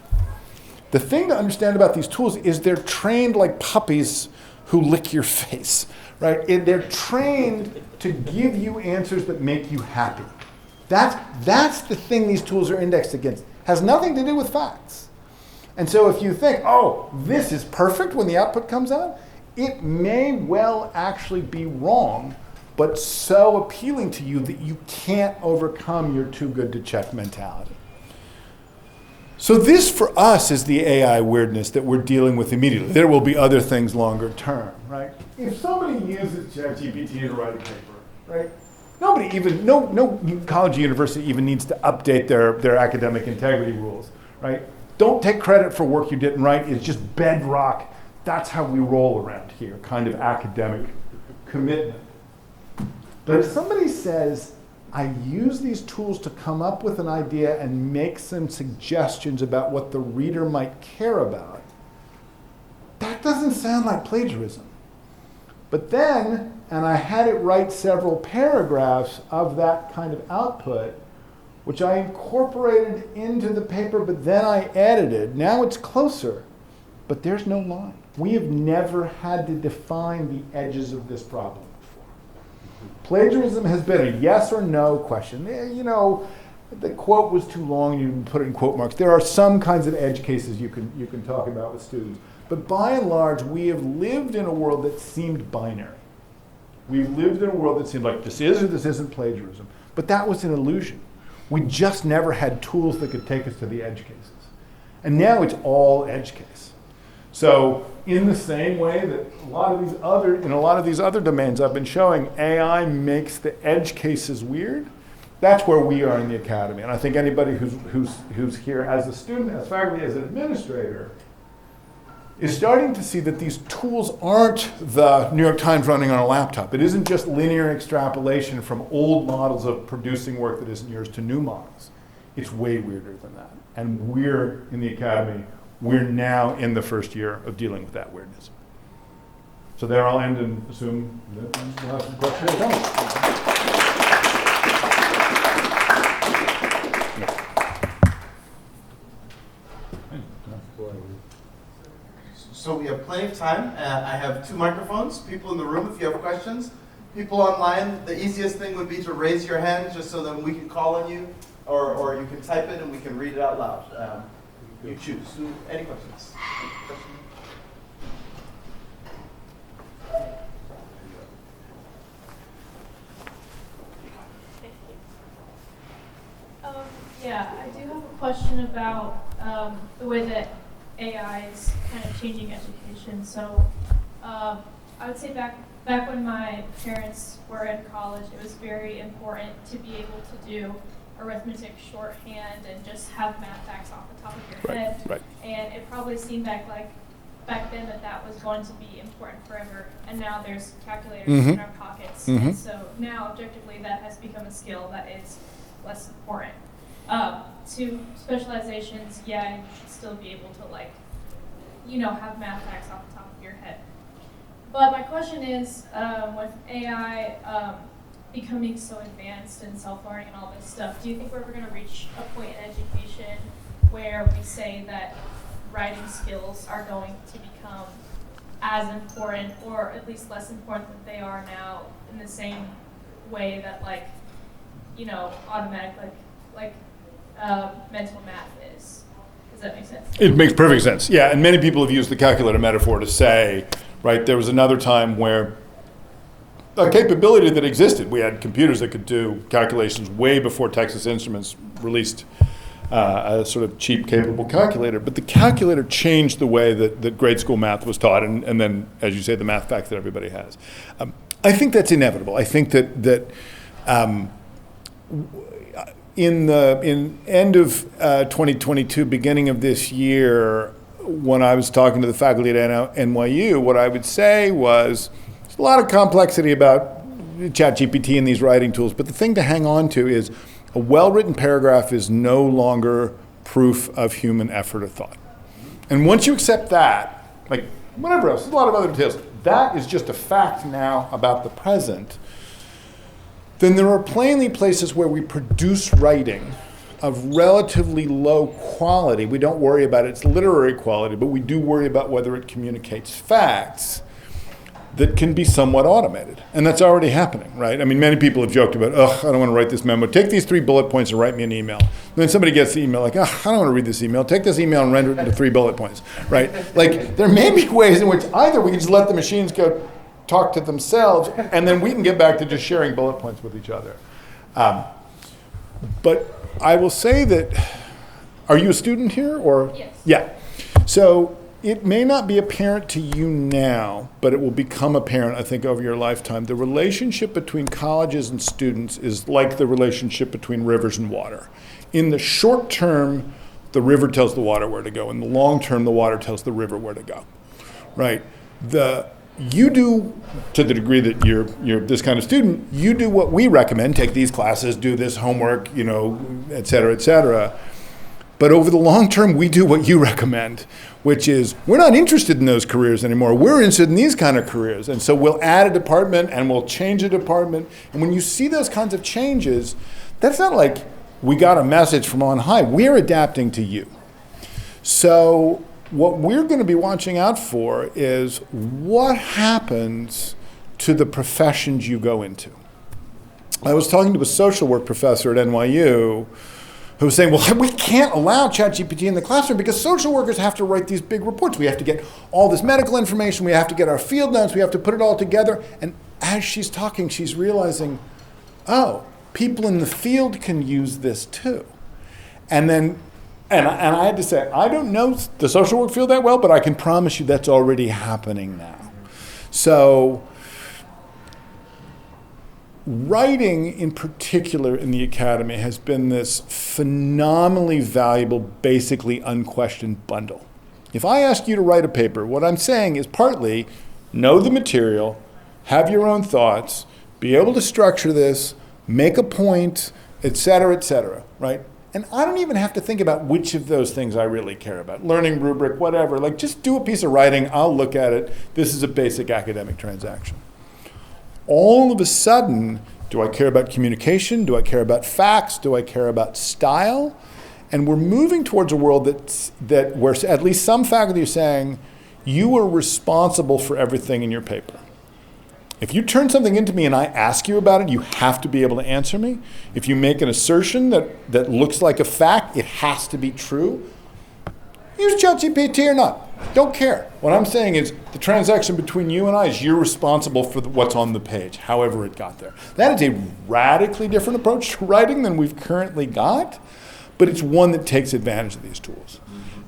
[SPEAKER 3] The thing to understand about these tools is they're trained like puppies who lick your face, right? They're trained to give you answers that make you happy. That's the thing these tools are indexed against. Has nothing to do with facts. And so if you think, oh, this is perfect when the output comes out, it may well actually be wrong, but so appealing to you that you can't overcome your too good to check mentality. So this for us is the AI weirdness that we're dealing with immediately. There will be other things longer term, right? If somebody uses ChatGPT to write a paper, right? No college or university even needs to update their academic integrity rules, right? Don't take credit for work you didn't write. It's just bedrock. That's how we roll around here, kind of academic commitment. But if somebody says, I use these tools to come up with an idea and make some suggestions about what the reader might care about, that doesn't sound like plagiarism. But then, and I had it write several paragraphs of that kind of output, which I incorporated into the paper, but then I edited. Now it's closer, but there's no line. We have never had to define the edges of this problem. Plagiarism has been a yes or no question. The quote was too long, you put it in quote marks. There are some kinds of edge cases you can talk about with students. But by and large, we have lived in a world that seemed binary. We've lived in a world that seemed like this is or this isn't plagiarism. But that was an illusion. We just never had tools that could take us to the edge cases. And now it's all edge case. So in the same way that in a lot of these other domains I've been showing, AI makes the edge cases weird. That's where we are in the academy. And I think anybody who's here as a student, as faculty, as an administrator, is starting to see that these tools aren't the New York Times running on a laptop. It isn't just linear extrapolation from old models of producing work that isn't yours to new models. It's way weirder than that. And we're in the academy. We're now in the first year of dealing with that weirdness. So there I'll end and assume that we'll have some questions or comments.
[SPEAKER 1] plenty of time. I have 2 microphones. People in the room, if you have questions. People online, the easiest thing would be to raise your hand just so that we can call on you, or you can type it and we can read it out loud. You choose. Any questions?
[SPEAKER 4] Yeah, I do have a question about the way that AI is kind of changing education. So I would say back when my parents were in college, it was very important to be able to do arithmetic shorthand and just have math facts off the top of your head.
[SPEAKER 3] Right.
[SPEAKER 4] And it probably seemed back then that was going to be important forever. And now there's calculators in our pockets. And so now objectively that has become a skill that is less important. To specializations, yeah, you should still be able to have math facts off the top of your head. But my question is, with AI becoming so advanced and self-learning and all this stuff, do you think we're ever going to reach a point in education where we say that writing skills are going to become as important, or at least less important than they are now, in the same way that automatic mental math is? Does that make sense?
[SPEAKER 3] It makes perfect sense. Yeah, and many people have used the calculator metaphor to say, right, there was another time where a capability that existed. We had computers that could do calculations way before Texas Instruments released a sort of cheap, capable calculator. But the calculator changed the way that grade school math was taught, and then, as you say, the math facts that everybody has. I think that's inevitable. I think that in end of 2022, beginning of this year, when I was talking to the faculty at NYU, what I would say was, there's a lot of complexity about ChatGPT and these writing tools, but the thing to hang on to is a well-written paragraph is no longer proof of human effort or thought. And once you accept that, like whatever else, there's a lot of other details, that is just a fact now about the present, then there are plainly places where we produce writing of relatively low quality. We don't worry about its literary quality, but we do worry about whether it communicates facts that can be somewhat automated. And that's already happening, right? I mean, many people have joked about, I don't want to write this memo. Take these 3 bullet points and write me an email. And then somebody gets the email like, I don't want to read this email. Take this email and render it into 3 bullet points, right? Like, there may be ways in which either we can just let the machines go talk to themselves, and then we can get back to just sharing bullet points with each other. But I will say that, are you a student here, or?
[SPEAKER 4] Yes.
[SPEAKER 3] Yeah. So it may not be apparent to you now, but it will become apparent, I think, over your lifetime. The relationship between colleges and students is like the relationship between rivers and water. In the short term, the river tells the water where to go. In the long term, the water tells the river where to go, right? You do, to the degree that you're this kind of student, you do what we recommend, take these classes, do this homework, et cetera, et cetera. But over the long term, we do what you recommend, which is we're not interested in those careers anymore. We're interested in these kind of careers. And so we'll add a department and we'll change a department. And when you see those kinds of changes, that's not like we got a message from on high. We're adapting to you. So what we're going to be watching out for is what happens to the professions you go into. I was talking to a social work professor at NYU who was saying, well, we can't allow ChatGPT in the classroom because social workers have to write these big reports. We have to get all this medical information. We have to get our field notes. We have to put it all together. And as she's talking, she's realizing, people in the field can use this too. And I had to say, I don't know the social work field that well, but I can promise you that's already happening now. So writing in particular in the academy has been this phenomenally valuable, basically unquestioned bundle. If I ask you to write a paper, what I'm saying is partly know the material, have your own thoughts, be able to structure this, make a point, et cetera, right? And I don't even have to think about which of those things I really care about. Learning rubric, whatever. Like, just do a piece of writing, I'll look at it. This is a basic academic transaction. All of a sudden, do I care about communication? Do I care about facts? Do I care about style? And we're moving towards a world that where at least some faculty are saying, you are responsible for everything in your paper. If you turn something into me and I ask you about it, you have to be able to answer me. If you make an assertion that looks like a fact, it has to be true. Use ChatGPT or not. Don't care. What I'm saying is the transaction between you and I is you're responsible for what's on the page, however it got there. That is a radically different approach to writing than we've currently got, but it's one that takes advantage of these tools.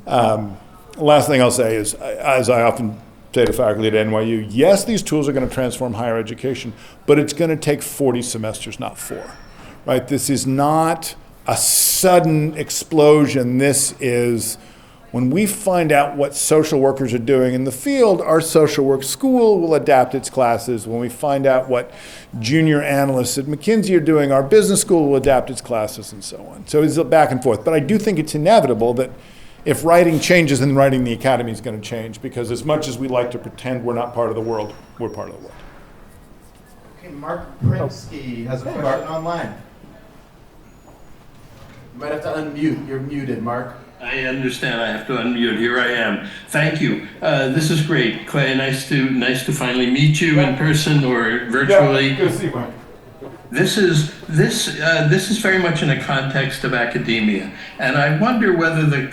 [SPEAKER 3] Last thing I'll say is, as I often say to faculty at NYU, yes, these tools are going to transform higher education, but it's going to take 40 semesters, not 4. Right? This is not a sudden explosion. This is when we find out what social workers are doing in the field, our social work school will adapt its classes. When we find out what junior analysts at McKinsey are doing, our business school will adapt its classes and so on. So it's a back and forth. But I do think it's inevitable that if writing changes, then writing the academy is going to change, because as much as we like to pretend we're not part of the world, we're part of the world.
[SPEAKER 1] Okay, Mark Prinsky has a question online. You might have to unmute. You're muted, Mark.
[SPEAKER 5] I understand. I have to unmute. Here I am. Thank you. This is great, Clay. Nice to finally meet you in person or virtually.
[SPEAKER 3] Yeah, good to see you, Mike.
[SPEAKER 5] This is very much in a context of academia, and I wonder whether the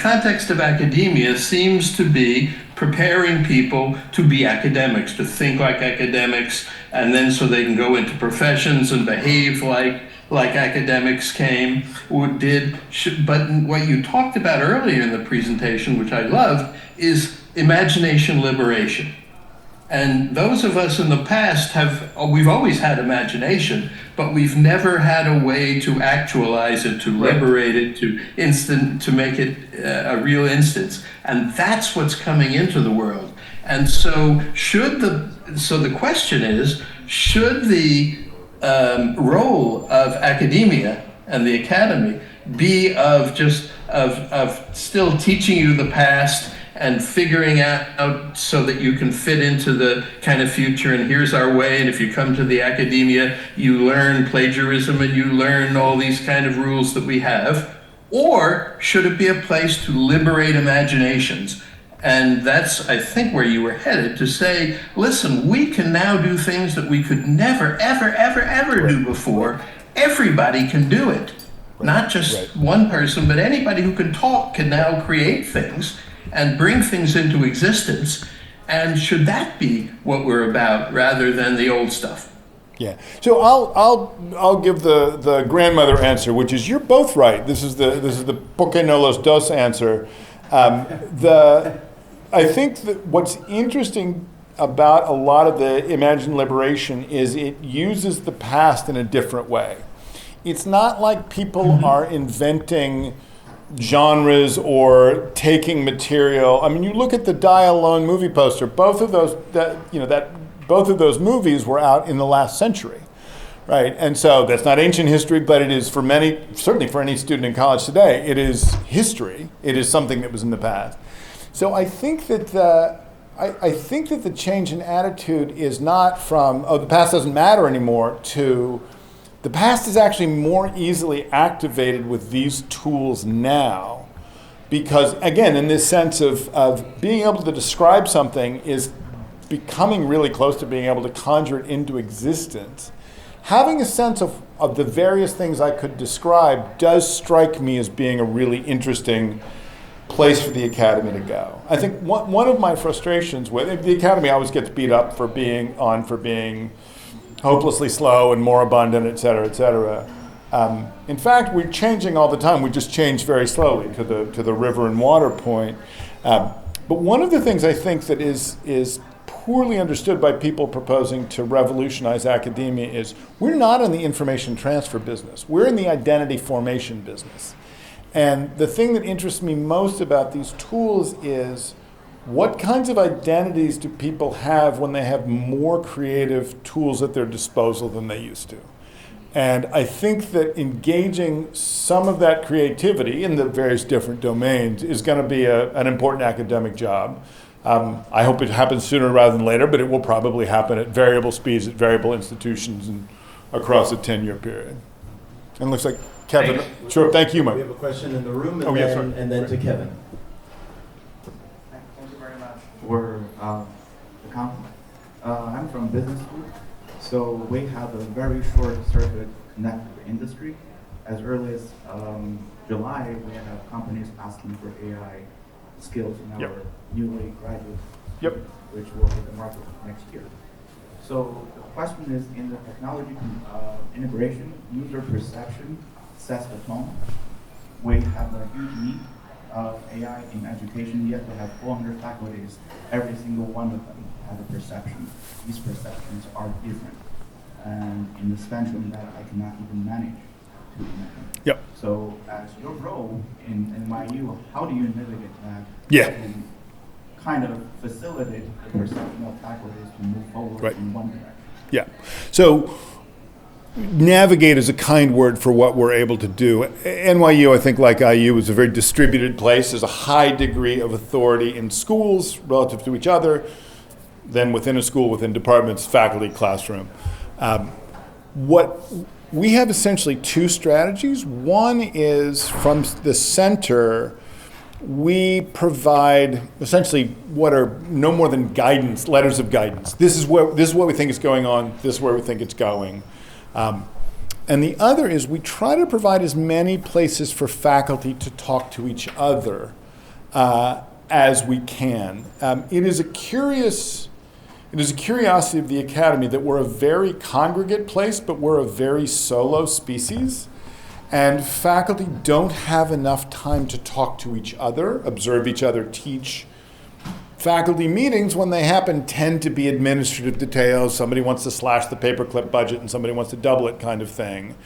[SPEAKER 5] context of academia seems to be preparing people to be academics, to think like academics, and then so they can go into professions and behave like academics but what you talked about earlier in the presentation, which I loved, is imagination liberation. And those of us in the past we've always had imagination, but we've never had a way to actualize it, to liberate it, to make it a real instance. And that's what's coming into the world. And so the question is, should the role of academia and the academy be of still teaching you the past and figuring out so that you can fit into the kind of future, and here's our way, and if you come to the academia, you learn plagiarism and you learn all these kind of rules that we have? Or should it be a place to liberate imaginations? And that's, I think, where you were headed, to say, listen, we can now do things that we could never, ever, ever, ever do before. Everybody can do it. Not just one person, but anybody who can talk can now create things and bring things into existence. And should that be what we're about rather than the old stuff?
[SPEAKER 3] Yeah. So I'll give the grandmother answer, which is you're both right. This is the porque no los dos answer. I think that what's interesting about a lot of the imagined liberation is it uses the past in a different way. It's not like people are inventing genres or taking material. I mean, you look at the Die Alone movie poster. Both of those movies were out in the last century, right? And so that's not ancient history, but it is for many, certainly for any student in college today, it is history. It is something that was in the past. So I think that the change in attitude is not from, the past doesn't matter anymore, to the past is actually more easily activated with these tools now, because again, in this sense of being able to describe something is becoming really close to being able to conjure it into existence. Having a sense of the various things I could describe does strike me as being a really interesting place for the academy to go. I think one of my frustrations with the academy always gets beat up for being hopelessly slow and moribund, et cetera, et cetera. In fact, we're changing all the time. We just change very slowly to the river and water point. But one of the things I think that is poorly understood by people proposing to revolutionize academia is we're not in the information transfer business. We're in the identity formation business. And the thing that interests me most about these tools is what kinds of identities do people have when they have more creative tools at their disposal than they used to? And I think that engaging some of that creativity in the various different domains is going to be an important academic job. I hope it happens sooner rather than later, but it will probably happen at variable speeds at variable institutions and across a 10-year period. And it looks like Kevin. Sure, thank you, Mike.
[SPEAKER 6] We have a question in the room,
[SPEAKER 3] and
[SPEAKER 6] then to Kevin. the company. I'm from business school, so we have a very short circuit connect to the industry. As early as July, we have companies asking for AI skills in our newly graduates, which will hit the market next year. So the question is, in the technology integration, user perception sets the tone. We have a huge need of AI in education, yet we have 400 faculties. Every single one of them have a perception. These perceptions are different, and in the spectrum that I cannot even manage to imagine. So as your role in NYU, how do you navigate that? And kind of facilitate the perception of faculties to move forward in one direction?
[SPEAKER 3] So navigate is a kind word for what we're able to do. NYU, I think, like IU, is a very distributed place. There's a high degree of authority in schools relative to each other, then within a school, within departments, faculty, classroom. What we have essentially two strategies. One is from the center, we provide essentially what are no more than guidance, letters of guidance. This is what we think is going on. This is where we think it's going. And the other is we try to provide as many places for faculty to talk to each other as we can. It is a curiosity of the academy that we're a very congregate place, but we're a very solo species. And faculty don't have enough time to talk to each other, observe each other, teach. Faculty meetings, when they happen, tend to be administrative details. Somebody wants to slash the paperclip budget and somebody wants to double it kind of thing.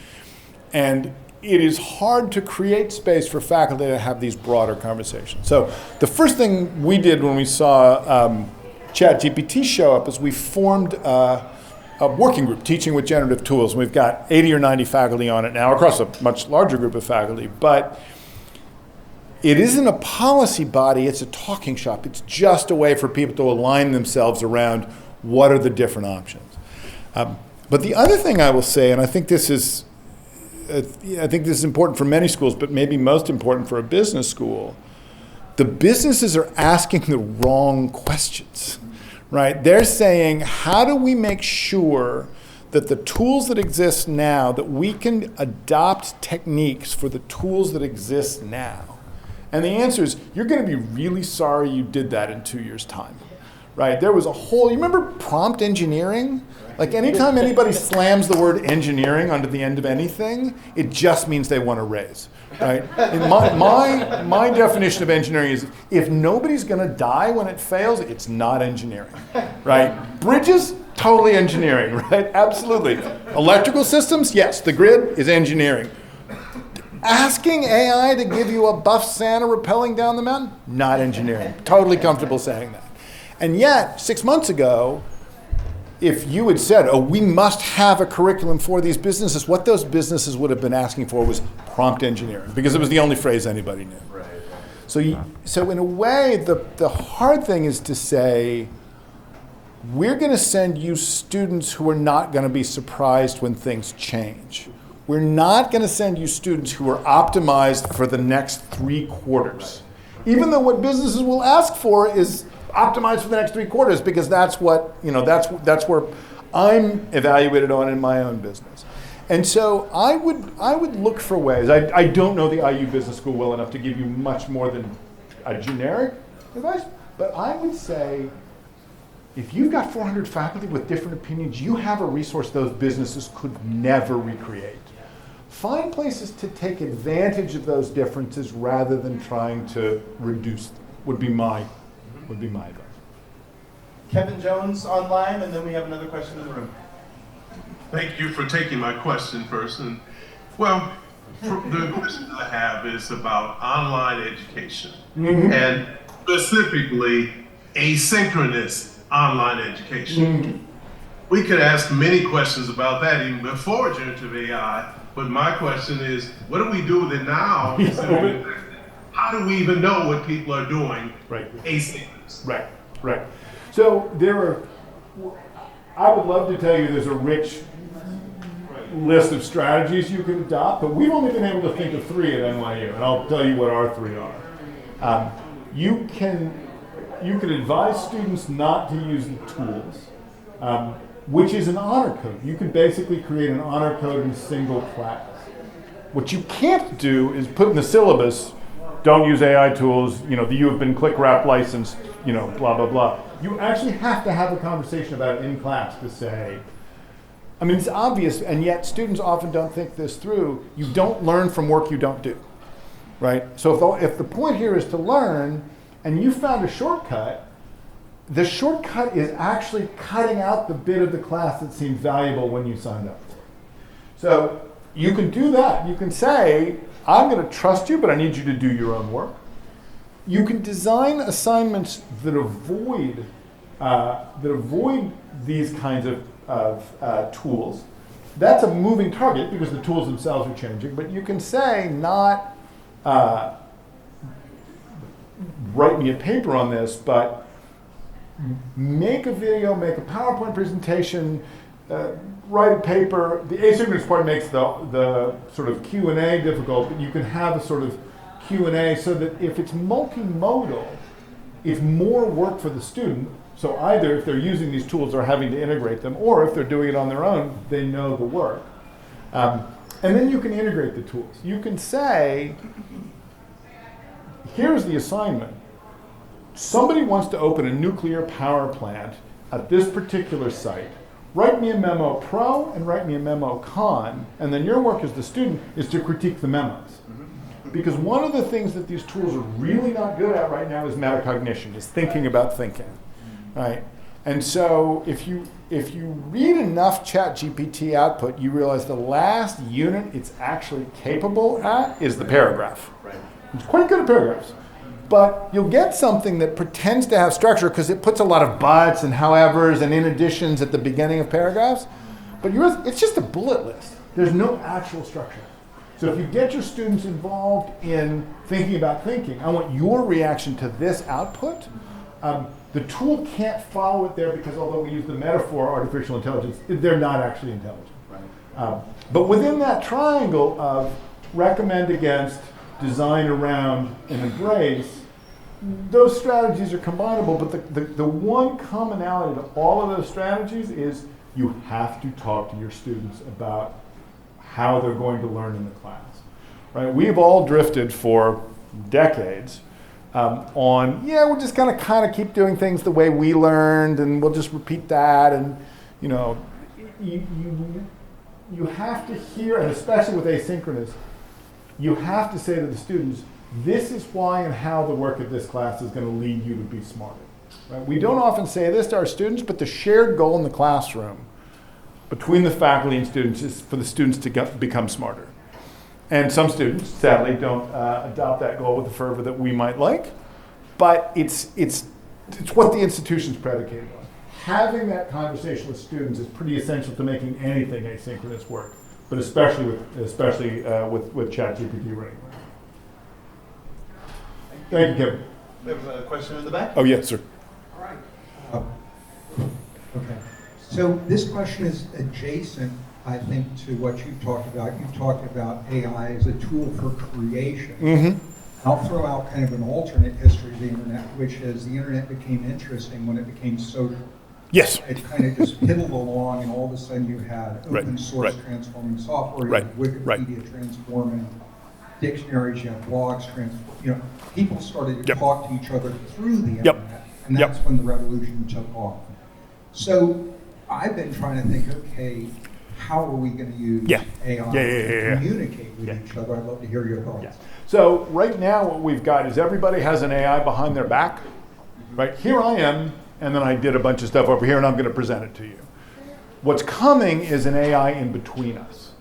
[SPEAKER 3] And it is hard to create space for faculty to have these broader conversations. So the first thing we did when we saw ChatGPT show up is we formed a working group, teaching with generative tools. We've got 80 or 90 faculty on it now, across a much larger group of faculty. But it isn't a policy body, it's a talking shop. It's just a way for people to align themselves around what are the different options. But the other thing I will say, and I think this is important for many schools, but maybe most important for a business school, the businesses are asking the wrong questions, right? They're saying, how do we make sure that the tools that exist now, that we can adopt techniques for the tools that exist now? And the answer is, you're going to be really sorry you did that in 2 years' time, right? There was a whole, you remember prompt engineering? Like anytime anybody slams the word engineering onto the end of anything, it just means they want to raise, right? And my definition of engineering is, if nobody's going to die when it fails, it's not engineering, right? Bridges, totally engineering, right? Absolutely. Electrical systems, yes, the grid is engineering. Asking AI to give you a buff Santa rappelling down the mountain, not engineering. Totally comfortable saying that. And yet, 6 months ago, if you had said, oh, we must have a curriculum for these businesses, what those businesses would have been asking for was prompt engineering, because it was the only phrase anybody knew.
[SPEAKER 1] Right.
[SPEAKER 3] So in a way, the hard thing is to say, we're going to send you students who are not going to be surprised when things change. We're not going to send you students who are optimized for the next 3 quarters. Even though what businesses will ask for is optimized for the next 3 quarters, because that's what, that's where I'm evaluated on in my own business. And so I would look for ways. I don't know the IU Business School well enough to give you much more than a generic advice, but I would say, if you've got 400 faculty with different opinions, you have a resource those businesses could never recreate. Find places to take advantage of those differences rather than trying to reduce them, would be my advice.
[SPEAKER 1] Kevin Jones online, and then we have another question in the room.
[SPEAKER 7] Thank you for taking my question first. And well, the question I have is about online education, and specifically asynchronous online education. We could ask many questions about that even before generative AI, but my question is, what do we do with it now? How do we even know what people are doing asynchronous?
[SPEAKER 3] Right. So I would love to tell you there's a rich list of strategies you can adopt, but we've only been able to think of 3 at NYU, and I'll tell you what our 3 are. You can you can advise students not to use the tools, which is an honor code. You can basically create an honor code in a single class. What you can't do is put in the syllabus, don't use AI tools, you have been click wrap licensed, blah, blah, blah. You actually have to have a conversation about it in class to say, it's obvious, and yet students often don't think this through. You don't learn from work you don't do, right? So if the point here is to learn, and you found a shortcut, the shortcut is actually cutting out the bit of the class that seemed valuable when you signed up for it. So you can do that. You can say, I'm going to trust you, but I need you to do your own work. You can design assignments that avoid these kinds of tools. That's a moving target because the tools themselves are changing, but you can say not write me a paper on this, but make a video, make a PowerPoint presentation, write a paper. The asynchronous part makes the sort of Q&A difficult, but you can have a sort of Q&A so that if it's multimodal, it's more work for the student. So either if they're using these tools, they're having to integrate them, or if they're doing it on their own, they know the work. And then you can integrate the tools. You can say, here's the assignment. Somebody wants to open a nuclear power plant at this particular site. Write me a memo pro and write me a memo con, and then your work as the student is to critique the memos. Because one of the things that these tools are really not good at right now is metacognition, is thinking about thinking, right? And so if you read enough ChatGPT output, you realize the last unit it's actually capable at is the paragraph.
[SPEAKER 1] Right.
[SPEAKER 3] It's quite good at paragraphs. But you'll get something that pretends to have structure because it puts a lot of buts and howevers and in additions at the beginning of paragraphs. But it's just a bullet list. There's no actual structure. So if you get your students involved in thinking about thinking, I want your reaction to this output. The tool can't follow it there because although we use the metaphor artificial intelligence, they're not actually intelligent. Right. But within that triangle of recommend against, design around, and embrace, those strategies are combinable, but the one commonality to all of those strategies is you have to talk to your students about how they're going to learn in the class. Right? We've all drifted for decades we're just going to kind of keep doing things the way we learned, and we'll just repeat that, and you have to hear, and especially with asynchronous, you have to say to the students, this is why and how the work of this class is going to lead you to be smarter. Right? We don't often say this to our students, but the shared goal in the classroom between the faculty and students is for the students to become smarter. And some students, sadly, don't adopt that goal with the fervor that we might like, but it's what the institution's predicated on. Having that conversation with students is pretty essential to making anything asynchronous work, but especially with ChatGPT running. Thank you, Kevin.
[SPEAKER 1] We have a question in the back.
[SPEAKER 3] Oh, yes, sir.
[SPEAKER 8] All right. Okay. So this question is adjacent, I think, to what you've talked about. You've talked about AI as a tool for creation.
[SPEAKER 3] Mm-hmm.
[SPEAKER 8] I'll throw out kind of an alternate history of the internet, which is the internet became interesting when it became social.
[SPEAKER 3] Yes.
[SPEAKER 8] It kind of just piddled along, and all of a sudden you had open source transforming software, you had Wikipedia transforming dictionaries, you had blogs people started to talk to each other through the internet, and that's when the revolution took off. So I've been trying to think, okay, how are we going to use AI to communicate with each other? I'd love to hear your thoughts.
[SPEAKER 3] So right now what we've got is everybody has an AI behind their back. Right, here I am, and then I did a bunch of stuff over here, and I'm going to present it to you. What's coming is an AI in between us,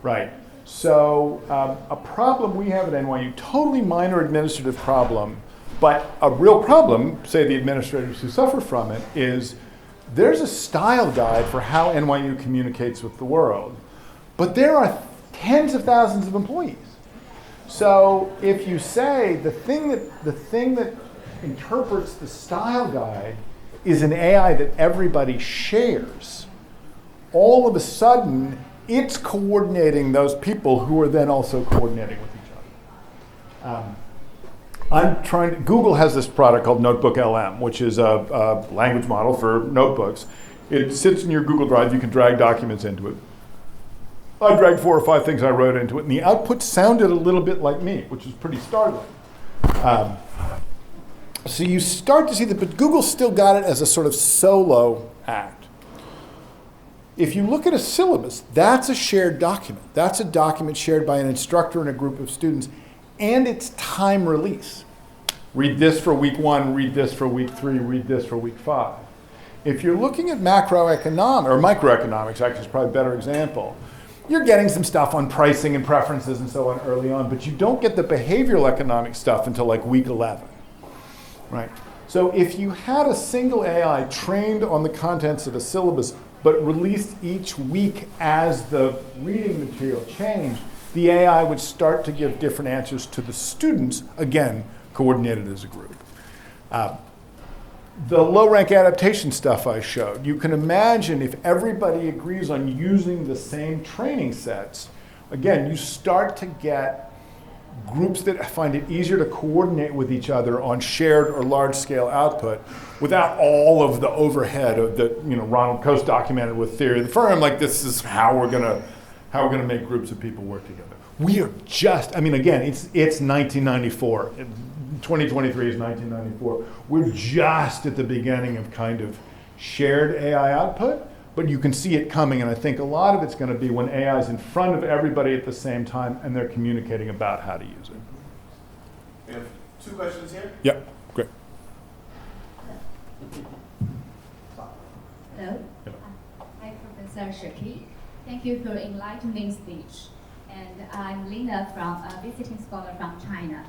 [SPEAKER 3] right? So a problem we have at NYU, totally minor administrative problem, but a real problem, say the administrators who suffer from it, is there's a style guide for how NYU communicates with the world, but there are tens of thousands of employees. So if you say the thing that interprets the style guide is an AI that everybody shares, all of a sudden it's coordinating those people who are then also coordinating with each other. Google has this product called Notebook LM, which is a language model for notebooks. It sits in your Google Drive. You can drag documents into it. I dragged 4 or 5 things I wrote into it, and the output sounded a little bit like me, which is pretty startling. So you start to see that, but Google still got it as a sort of solo act. If you look at a syllabus, that's a shared document. That's a document shared by an instructor and a group of students, and it's time release. Read this for week 1, read this for week 3, read this for week 5. If you're looking at macroeconomics, or microeconomics, actually is probably a better example, you're getting some stuff on pricing and preferences and so on early on, but you don't get the behavioral economic stuff until like week 11, right? So if you had a single AI trained on the contents of a syllabus, but released each week as the reading material changed, the AI would start to give different answers to the students, again, coordinated as a group. The low-rank adaptation stuff I showed, you can imagine if everybody agrees on using the same training sets, again, you start to get groups that find it easier to coordinate with each other on shared or large-scale output without all of the overhead of the, Ronald Coase documented with Theory of the Firm, like this is how we're gonna make groups of people work together. We are just, again, it's 1994. 2023 is 1994. We're just at the beginning of kind of shared AI output, but you can see it coming, and I think a lot of it's going to be when AI is in front of everybody at the same time and they're communicating about how to use it.
[SPEAKER 1] We have 2 questions here.
[SPEAKER 3] Yep, great.
[SPEAKER 9] Hello. Hi, Professor Shirky. Thank you for enlightening speech. And I'm Lina, from a visiting scholar from China.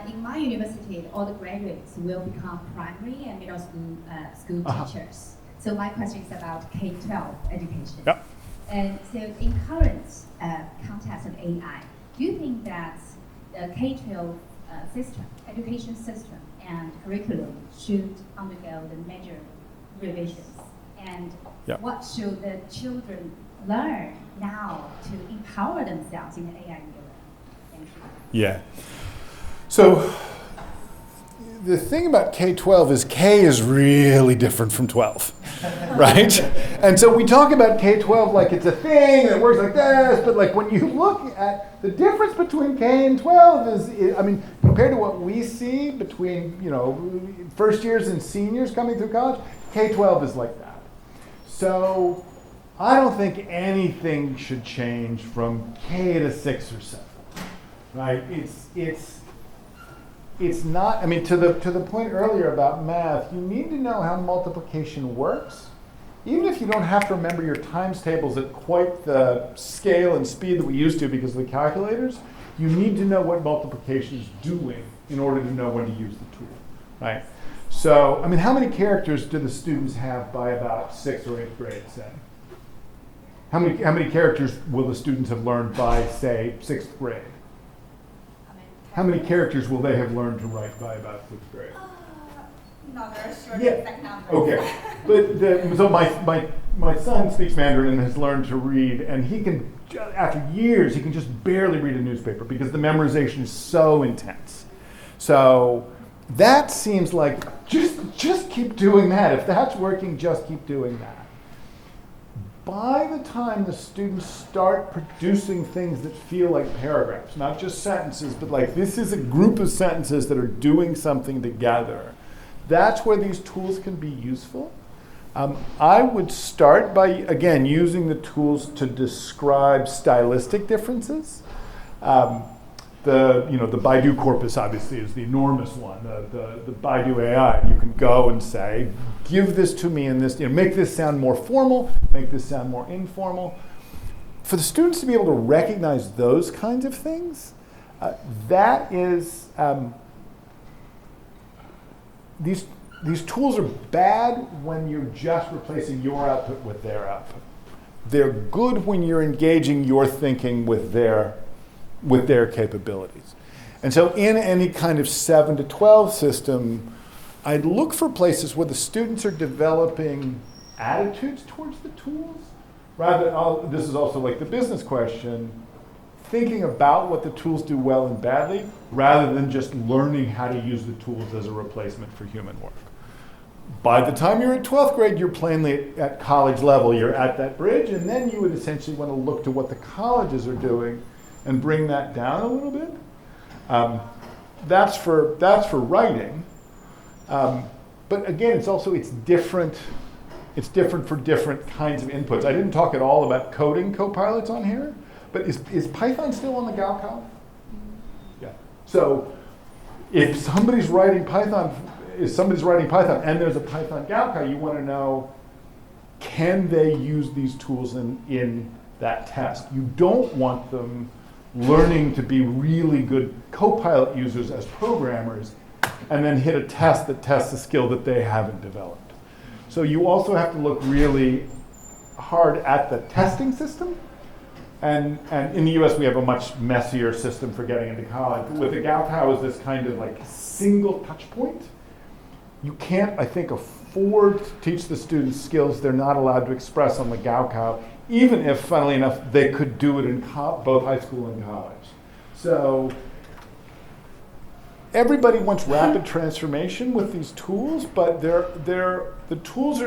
[SPEAKER 9] In my university, all the graduates will become primary and middle school teachers. So my question is about K-12 education.
[SPEAKER 3] Yep.
[SPEAKER 9] And so in current context of AI, do you think that the K-12 system, education system and curriculum should undergo the major revisions? And what should the children learn now to empower themselves in the AI era? Thank you.
[SPEAKER 3] Yeah. So the thing about K-12 is K is really different from 12, right? And so we talk about K-12 like it's a thing that works like this, but like when you look at the difference between K and 12 is compared to what we see between, first years and seniors coming through college, K-12 is like that. So I don't think anything should change from K to 6 or 7, right? It's not, to the point earlier about math, you need to know how multiplication works. Even if you don't have to remember your times tables at quite the scale and speed that we used to because of the calculators, you need to know what multiplication is doing in order to know when to use the tool, right? So, how many characters do the students have by about 6th or 8th grade, say? How many characters will the students have learned by, say, 6th grade? How many characters will they have learned to write by about 6th grade?
[SPEAKER 9] Not very sure the exact number.
[SPEAKER 3] Okay, but so my son speaks Mandarin and has learned to read, and he can, after years, he can just barely read a newspaper because the memorization is so intense. So that seems like just keep doing that. If that's working, just keep doing that. By the time the students start producing things that feel like paragraphs, not just sentences, but like this is a group of sentences that are doing something together, that's where these tools can be useful. I would start by, again, using the tools to describe stylistic differences. The Baidu corpus obviously is the enormous one, the Baidu AI. You can go and say, give this to me in this, make this sound more formal, make this sound more informal. For the students to be able to recognize those kinds of things, that is, these tools are bad when you're just replacing your output with their output. They're good when you're engaging your thinking with their capabilities. And so in any kind of 7 to 12 system, I'd look for places where the students are developing attitudes towards the tools. Rather, this is also like the business question, thinking about what the tools do well and badly, rather than just learning how to use the tools as a replacement for human work. By the time you're at 12th grade, you're plainly at college level. You're at that bridge, and then you would essentially want to look to what the colleges are doing and bring that down a little bit. That's for writing. But again, it's different. It's different for different kinds of inputs. I didn't talk at all about coding copilots on here, but is Python still on the Gaokao? Yeah. So if somebody's writing Python, and there's a Python Gaokao, you want to know, can they use these tools in that test? You don't want them learning to be really good Copilot users as programmers and then hit a test that tests a skill that they haven't developed. So you also have to look really hard at the testing system. And in the US, we have a much messier system for getting into college. With the Gaokao is this kind of like single touch point. You can't, I think, afford to teach the students skills they're not allowed to express on the Gaokao, even if, funnily enough, they could do it in both high school and college. So everybody wants rapid transformation with these tools, but the tools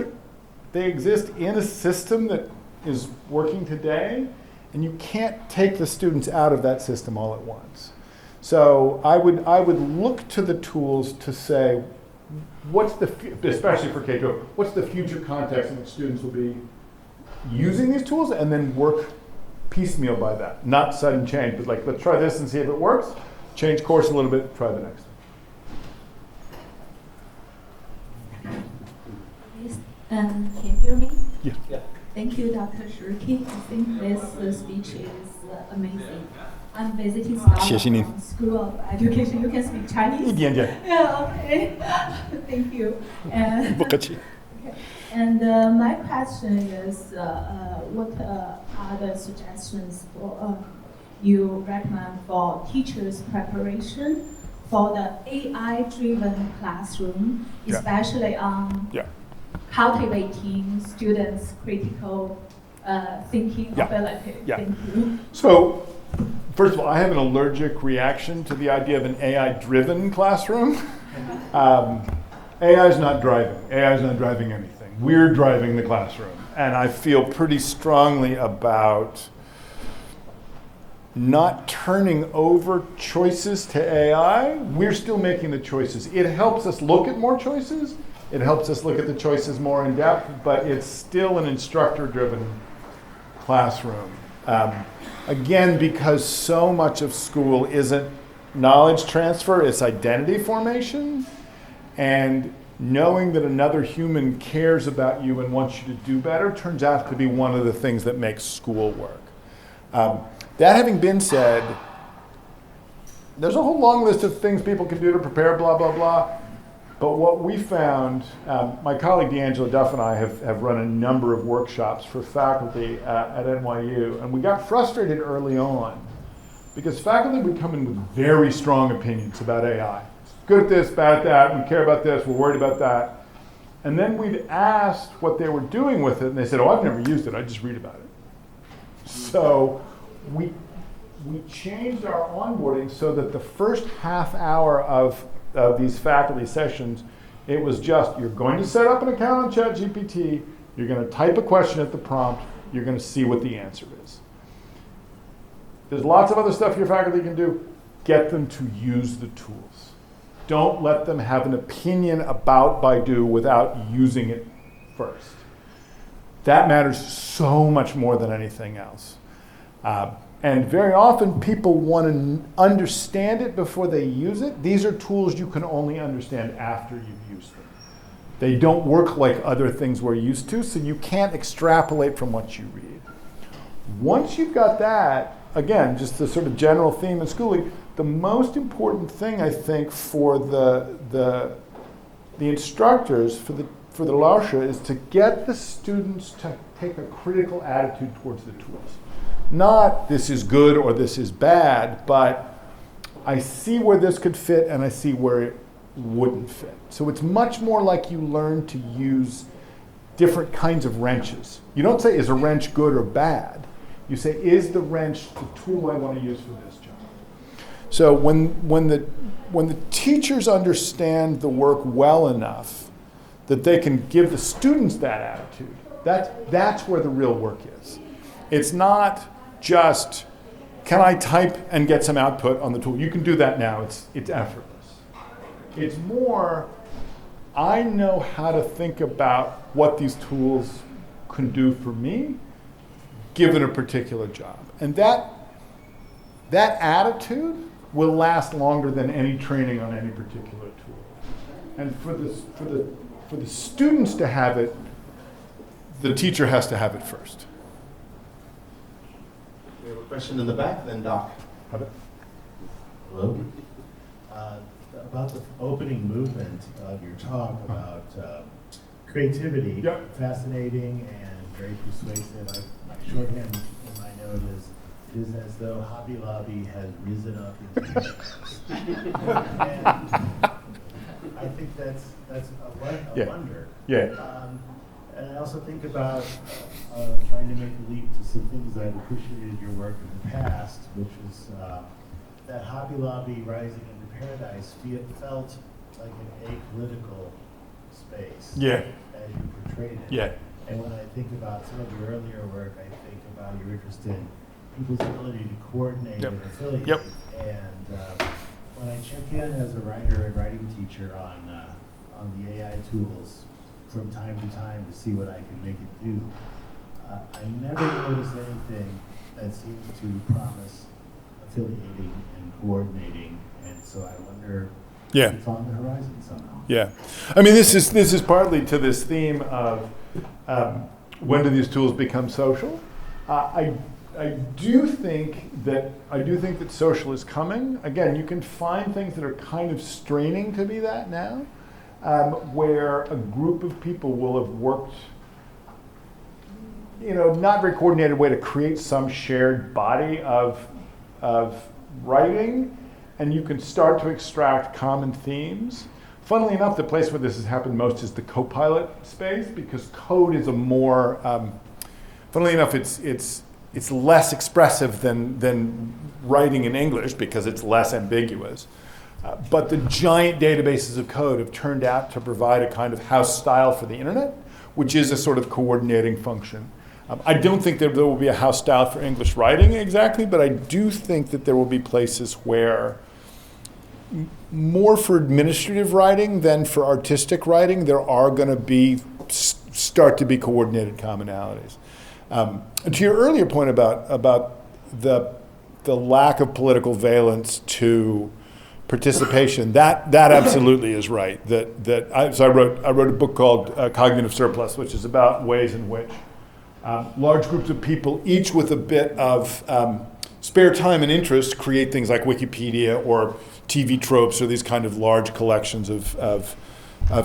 [SPEAKER 3] they exist in a system that is working today, and you can't take the students out of that system all at once. So I would look to the tools to say, especially for K-12, what's the future context in which students will be using these tools, and then work piecemeal by that. Not sudden change, but like, let's try this and see if it works. Change course a little bit, try the next.
[SPEAKER 10] Can you hear me?
[SPEAKER 3] Yeah.
[SPEAKER 10] Thank you, Dr. Shirky. I think this speech is amazing. I'm visiting staff from School of Education. You can speak Chinese? Yeah, okay. Thank you. Okay. And my question is, what are the suggestions you recommend for teachers' preparation for the AI-driven classroom, especially on cultivating students' critical thinking ability? Thank you.
[SPEAKER 3] So, first of all, I have an allergic reaction to the idea of an AI-driven classroom. AI is not driving. AI is not driving anything. We're driving the classroom. And I feel pretty strongly about not turning over choices to AI. We're still making the choices. It helps us look at more choices. It helps us look at the choices more in depth, but it's still an instructor-driven classroom. Again, because so much of school isn't knowledge transfer, it's identity formation. And knowing that another human cares about you and wants you to do better turns out to be one of the things that makes school work. That having been said, there's a whole long list of things people can do to prepare, blah, blah, blah. But what we found, my colleague D'Angelo Duff and I have run a number of workshops for faculty at NYU, and we got frustrated early on because faculty would come in with very strong opinions about AI. Good at this, bad at that, we care about this, we're worried about that. And then we'd asked what they were doing with it, and they said, oh, I've never used it, I just read about it. So we changed our onboarding so that the first half hour of these faculty sessions, it was just, you're going to set up an account on ChatGPT, you're going to type a question at the prompt, you're going to see what the answer is. There's lots of other stuff your faculty can do. Get them to use the tools. Don't let them have an opinion about Baidu without using it first. That matters so much more than anything else. And very often people want to understand it before they use it. These are tools you can only understand after you've used them. They don't work like other things we're used to, so you can't extrapolate from what you read. Once you've got that, again, just the sort of general theme in schooling, the most important thing, I think, for the instructors, for the Lausche, is to get the students to take a critical attitude towards the tools. Not this is good or this is bad, but I see where this could fit and I see where it wouldn't fit. So it's much more like you learn to use different kinds of wrenches. You don't say, is a wrench good or bad? You say, is the wrench the tool I want to use for this job? So when the teachers understand the work well enough that they can give the students that attitude, that's where the real work is. It's not just, can I type and get some output on the tool? You can do that now, it's effortless. It's more, I know how to think about what these tools can do for me, given a particular job. And that attitude will last longer than any training on any particular tool. And for the students to have it, the teacher has to have it first.
[SPEAKER 1] We have a question in the back, then Doc.
[SPEAKER 11] Hello. About the opening movement of your talk about creativity, fascinating and very persuasive. My shorthand in my note is, it is as though Hobby Lobby has risen up into and I think that's a wonder.
[SPEAKER 3] Yeah.
[SPEAKER 11] And I also think about trying to make a leap to some things I've appreciated your work in the past, which is that Hobby Lobby rising into paradise felt like an apolitical space.
[SPEAKER 3] Yeah.
[SPEAKER 11] As you portrayed it.
[SPEAKER 3] Yeah.
[SPEAKER 11] And when I think about some of your earlier work, I think about your interest in people's ability to coordinate and affiliate.
[SPEAKER 3] Yep.
[SPEAKER 11] And when I check in as a writer and writing teacher on the AI tools from time to time to see what I can make it do, I never notice anything that seems to promise affiliating and coordinating, and so I wonder if it's on the horizon somehow.
[SPEAKER 3] Yeah, I mean, this is partly to this theme of when do these tools become social. I do think that social is coming. Again, you can find things that are kind of straining to be that now, where a group of people will have worked, not very coordinated way to create some shared body of writing, and you can start to extract common themes. Funnily enough, the place where this has happened most is the Copilot space, because code is a more, funnily enough, it's less expressive than writing in English because it's less ambiguous. But the giant databases of code have turned out to provide a kind of house style for the internet, which is a sort of coordinating function. I don't think there will be a house style for English writing exactly, but I do think that there will be places where, more for administrative writing than for artistic writing, there are going to start to be coordinated commonalities. And to your earlier point about the lack of political valence to participation, that absolutely is right. So I wrote a book called Cognitive Surplus, which is about ways in which large groups of people, each with a bit of spare time and interest, create things like Wikipedia or TV tropes or these kind of large collections of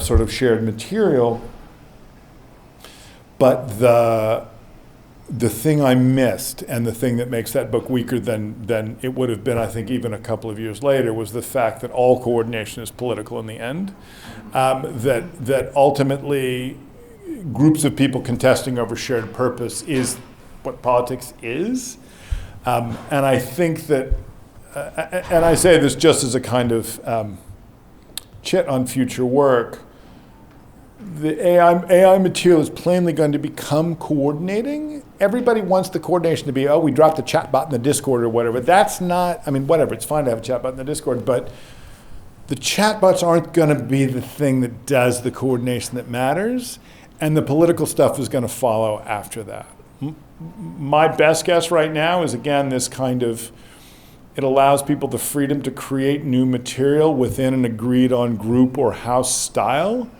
[SPEAKER 3] sort of shared material. But the thing I missed, and the thing that makes that book weaker than it would have been, I think, even a couple of years later, was the fact that all coordination is political in the end. That ultimately groups of people contesting over shared purpose is what politics is. And I think that, and I say this just as a kind of chit on future work, the AI material is plainly going to become coordinating. Everybody wants the coordination to be, we dropped the chat bot in the Discord or whatever. That's not, whatever, it's fine to have a chat bot in the Discord, but the chat bots aren't going to be the thing that does the coordination that matters, and the political stuff is going to follow after that. My best guess right now is, again, this kind of, it allows people the freedom to create new material within an agreed on group or house style.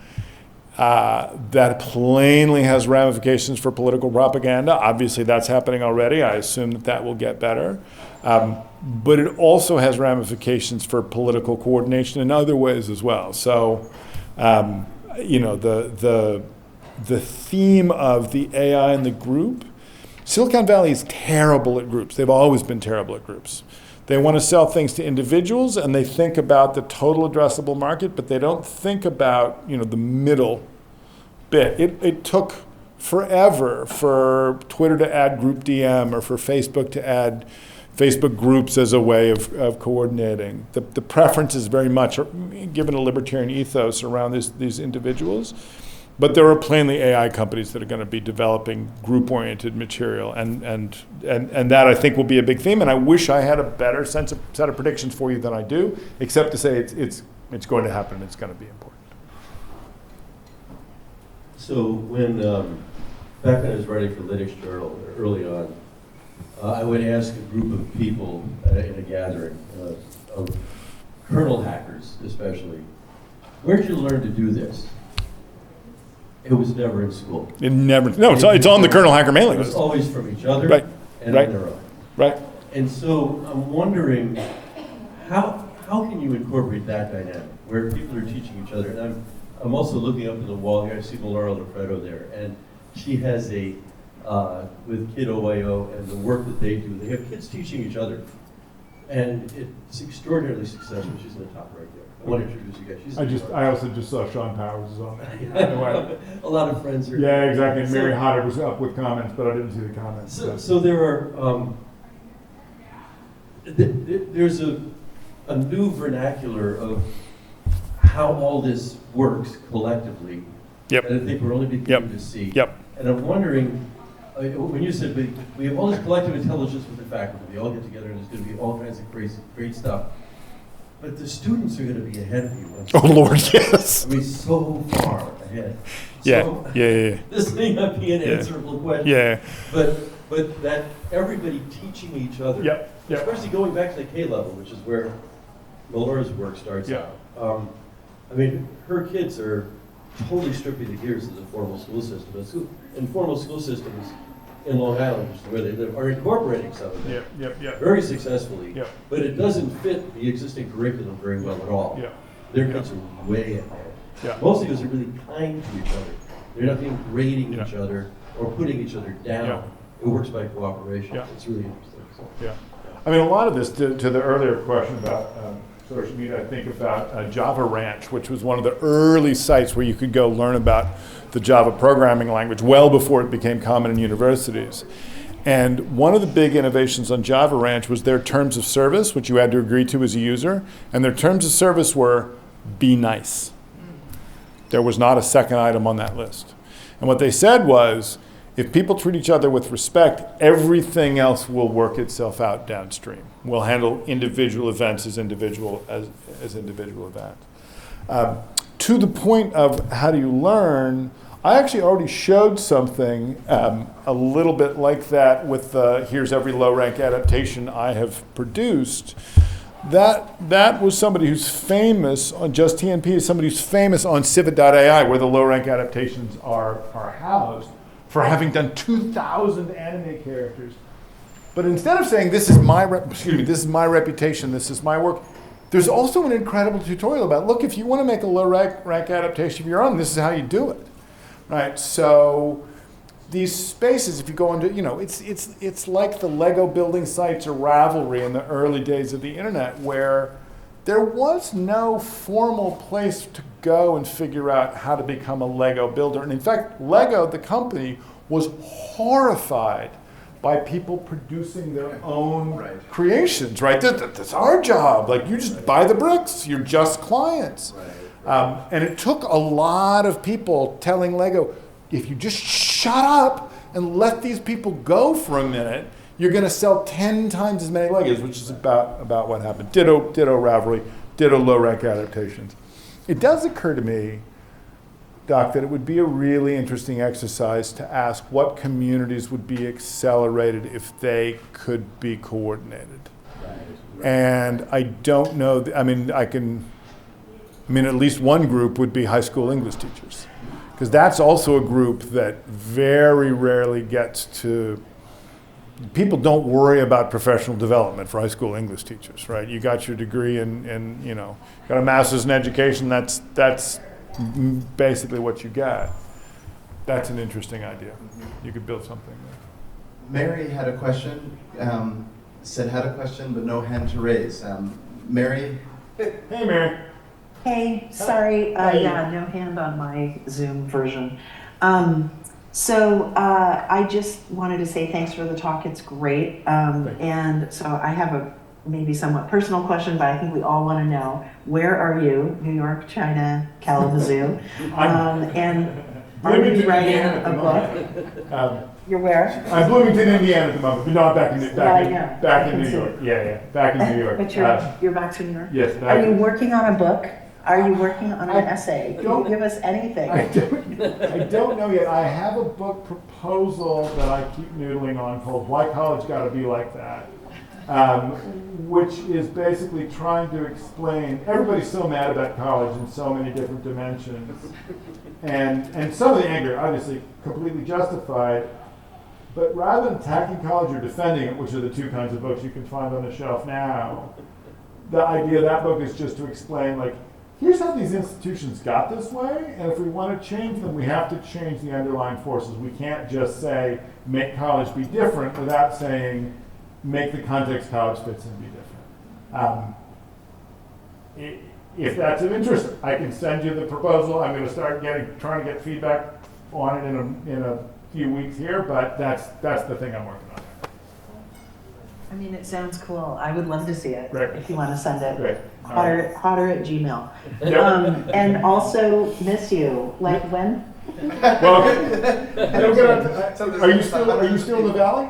[SPEAKER 3] That plainly has ramifications for political propaganda. Obviously, that's happening already. I assume that will get better. But it also has ramifications for political coordination in other ways as well. So, the theme of the AI in the group, Silicon Valley is terrible at groups. They've always been terrible at groups. They want to sell things to individuals, and they think about the total addressable market, but they don't think about the middle bit. It took forever for Twitter to add group DM or for Facebook to add Facebook groups as a way of coordinating. The preference is very much given a libertarian ethos around these individuals, but there are plainly AI companies that are going to be developing group-oriented material, and that I think will be a big theme. And I wish I had a better set of predictions for you than I do, except to say it's going to happen and it's going to be important.
[SPEAKER 2] So when back when I was writing for Linux Journal early on, I would ask a group of people in a gathering of kernel hackers, especially, where'd you learn to do this? It was never in school.
[SPEAKER 3] It never. No, it's on the kernel hacker mailing list.
[SPEAKER 2] It's always from each other
[SPEAKER 3] Right.
[SPEAKER 2] and
[SPEAKER 3] Right.
[SPEAKER 2] on their own.
[SPEAKER 3] Right.
[SPEAKER 2] And so I'm wondering how can you incorporate that dynamic where people are teaching each other? And I'm also looking up at the wall here. I see Laura Lafredo there, and she has a with Kid OYO and the work that they do. They have kids teaching each other, and it's extraordinarily successful. She's in the top right there. I want to introduce you guys.
[SPEAKER 3] I also just saw Sean Powers is on there.
[SPEAKER 2] A lot of friends are.
[SPEAKER 3] Yeah, exactly. And Mary Hodder was up with comments, but I didn't see the comments.
[SPEAKER 2] So there are there's a new vernacular of how all this works collectively.
[SPEAKER 3] Yep.
[SPEAKER 2] And I think we're only beginning to see.
[SPEAKER 3] Yep.
[SPEAKER 2] And I'm wondering, when you said we have all this collective intelligence with the faculty, we all get together and there's going to be all kinds of great stuff. But the students are going to be ahead of you.
[SPEAKER 3] Oh Lord, yes.
[SPEAKER 2] I mean, so far ahead.
[SPEAKER 3] Yeah.
[SPEAKER 2] So,
[SPEAKER 3] Yeah.
[SPEAKER 2] This may not be an answerable question.
[SPEAKER 3] Yeah.
[SPEAKER 2] But that everybody teaching each other.
[SPEAKER 3] Yep.
[SPEAKER 2] Especially going back to the K level, which is where Melora's work starts out. I mean, her kids are totally stripping the gears of the formal school system. And formal school systems in Long Island, which is where they live, are incorporating some of it very successfully.
[SPEAKER 3] Yep.
[SPEAKER 2] But it doesn't fit the existing curriculum very well at all.
[SPEAKER 3] Yep.
[SPEAKER 2] Their kids are way ahead.
[SPEAKER 3] Yep.
[SPEAKER 2] Mostly because they're really kind to each other. They're not being grading each other or putting each other down.
[SPEAKER 3] Yep.
[SPEAKER 2] It works by cooperation.
[SPEAKER 3] Yep.
[SPEAKER 2] It's really interesting. So.
[SPEAKER 3] Yeah. I mean, a lot of this, to the earlier question about social media, I think about Java Ranch, which was one of the early sites where you could go learn about the Java programming language well before it became common in universities. And one of the big innovations on Java Ranch was their terms of service, which you had to agree to as a user. And their terms of service were, be nice. There was not a second item on that list. And what they said was, if people treat each other with respect, everything else will work itself out downstream. We'll handle individual events as individual events. To the point of how do you learn, I actually already showed something a little bit like that with here's every low-rank adaptation I have produced. That was somebody who's famous on Just TNP, somebody who's famous on Civet.ai, where the low-rank adaptations are housed, for having done 2,000 anime characters. But instead of saying this is my reputation, this is my work, there's also an incredible tutorial about, look, if you want to make a low rank adaptation of your own, this is how you do it, right? So these spaces, if you go into, it's like the Lego building sites or Ravelry in the early days of the internet, where there was no formal place to go and figure out how to become a Lego builder. And in fact, Lego, the company, was horrified by people producing their own creations, right? That's our job. Like, you just buy the bricks. You're just clients. And it took a lot of people telling Lego, if you just shut up and let these people go for a minute, you're going to sell 10 times as many Legos, which is about what happened. Ditto Ravelry, ditto low-rank adaptations. It does occur to me, Doc, that it would be a really interesting exercise to ask what communities would be accelerated if they could be coordinated. And I don't know, at least one group would be high school English teachers, because that's also a group that very rarely gets to, people don't worry about professional development for high school English teachers, right? You got your degree and got a master's in education, that's basically what you got. That's an interesting idea. You could build something there.
[SPEAKER 1] Mary had a question, had a question, but no hand to raise. Mary?
[SPEAKER 3] Hey, Mary.
[SPEAKER 12] Hey, sorry, no hand on my Zoom version. So I just wanted to say thanks for the talk. It's great. And so I have a maybe somewhat personal question, but I think we all want to know, where are you? New York, China, Kalamazoo. And are you writing a book? You're where?
[SPEAKER 3] I'm Bloomington, Indiana at the moment, but not back in New York. Yeah, back in New York.
[SPEAKER 12] But you're back to New York?
[SPEAKER 3] Yes.
[SPEAKER 12] Are you working on a book? Are you working on an essay? Can you give us anything?
[SPEAKER 3] I don't know yet. I have a book proposal that I keep noodling on called Why College Gotta Be Like That, which is basically trying to explain, everybody's so mad about college in so many different dimensions. And some of the anger, obviously, completely justified. But rather than attacking college or defending it, which are the two kinds of books you can find on the shelf now, the idea of that book is just to explain, like, here's how these institutions got this way, and if we want to change them, we have to change the underlying forces. We can't just say, make college be different, without saying, make the context college fits in be different. If that's of interest, I can send you the proposal. I'm going to start trying to get feedback on it in a few weeks here, but that's the thing I'm working on.
[SPEAKER 12] I mean, it sounds cool. I would love to see it.
[SPEAKER 3] Great.
[SPEAKER 12] If you want to send it.
[SPEAKER 3] Great.
[SPEAKER 12] Hotter at Gmail.
[SPEAKER 3] Yep.
[SPEAKER 12] And also miss you. Like when?
[SPEAKER 3] Well, are you still in the Valley?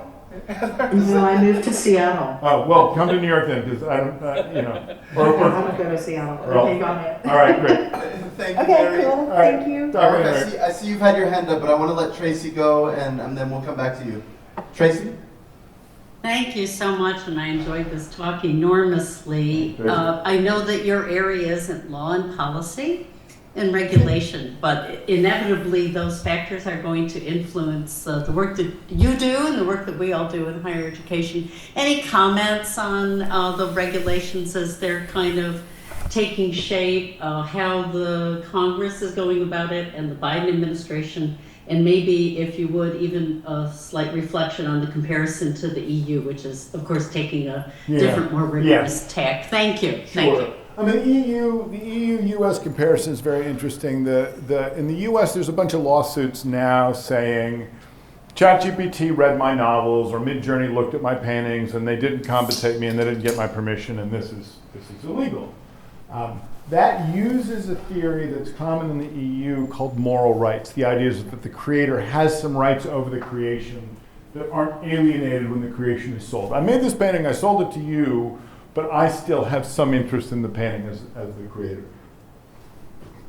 [SPEAKER 12] No, I moved to Seattle.
[SPEAKER 3] Oh, well, come to New York then, because I don't,
[SPEAKER 12] I want to go to Seattle. Okay, got it.
[SPEAKER 3] All right, great.
[SPEAKER 1] Thank you,
[SPEAKER 12] Okay,
[SPEAKER 1] Mary.
[SPEAKER 12] cool. Thank you.
[SPEAKER 1] Eric, I see you've had your hand up, but I want to let Tracy go, and then we'll come back to you. Tracy?
[SPEAKER 13] Thank you so much, and I enjoyed this talk enormously. I know that your area isn't law and policy and regulation, but inevitably those factors are going to influence the work that you do and the work that we all do in higher education. Any comments on the regulations as they're kind of taking shape, how the Congress is going about it and the Biden administration? And maybe, if you would, even a slight reflection on the comparison to the EU, which is, of course, taking a different, more rigorous tack. Thank you. Thank you.
[SPEAKER 3] I mean, the EU-US comparison is very interesting. In the US, there's a bunch of lawsuits now saying, ChatGPT read my novels, or Midjourney looked at my paintings, and they didn't compensate me, and they didn't get my permission, and this is illegal. That uses a theory that's common in the EU called moral rights. The idea is that the creator has some rights over the creation that aren't alienated when the creation is sold. I made this painting, I sold it to you, but I still have some interest in the painting as the creator.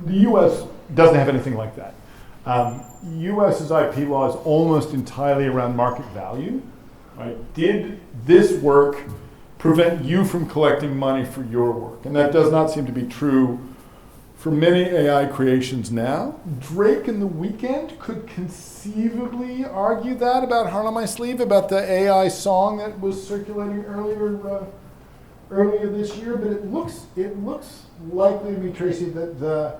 [SPEAKER 3] The US doesn't have anything like that. US's IP law is almost entirely around market value. Right? Did this work prevent you from collecting money for your work? And that does not seem to be true for many AI creations now. Drake and The Weeknd could conceivably argue that about Heart on My Sleeve, about the AI song that was circulating earlier this year, but it looks likely to be, Tracy, that the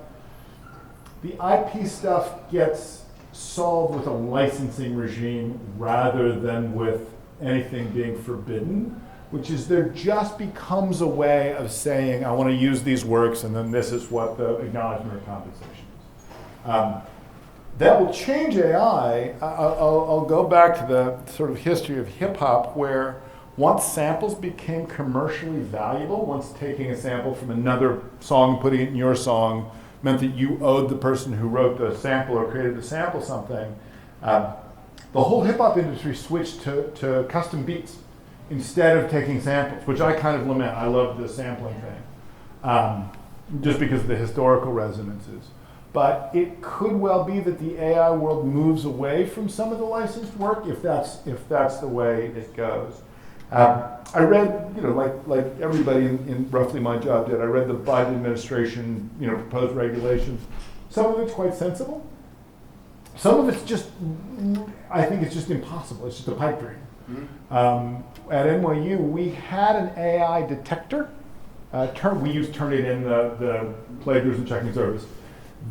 [SPEAKER 3] IP stuff gets solved with a licensing regime rather than with anything being forbidden, which is there just becomes a way of saying, I want to use these works, and then this is what the acknowledgement or compensation is. That will change AI. I'll go back to the sort of history of hip hop, where once samples became commercially valuable, once taking a sample from another song, putting it in your song, meant that you owed the person who wrote the sample or created the sample something, the whole hip hop industry switched to custom beats instead of taking samples, which I kind of lament. I love the sampling thing, just because of the historical resonances. But it could well be that the AI world moves away from some of the licensed work if that's the way it goes. I read, like everybody in roughly my job did, I read the Biden administration, proposed regulations. Some of it's quite sensible. Some of it's just, I think it's just impossible. It's just a pipe dream. Mm-hmm. At NYU, we had an AI detector. We used Turnitin, the plagiarism checking service.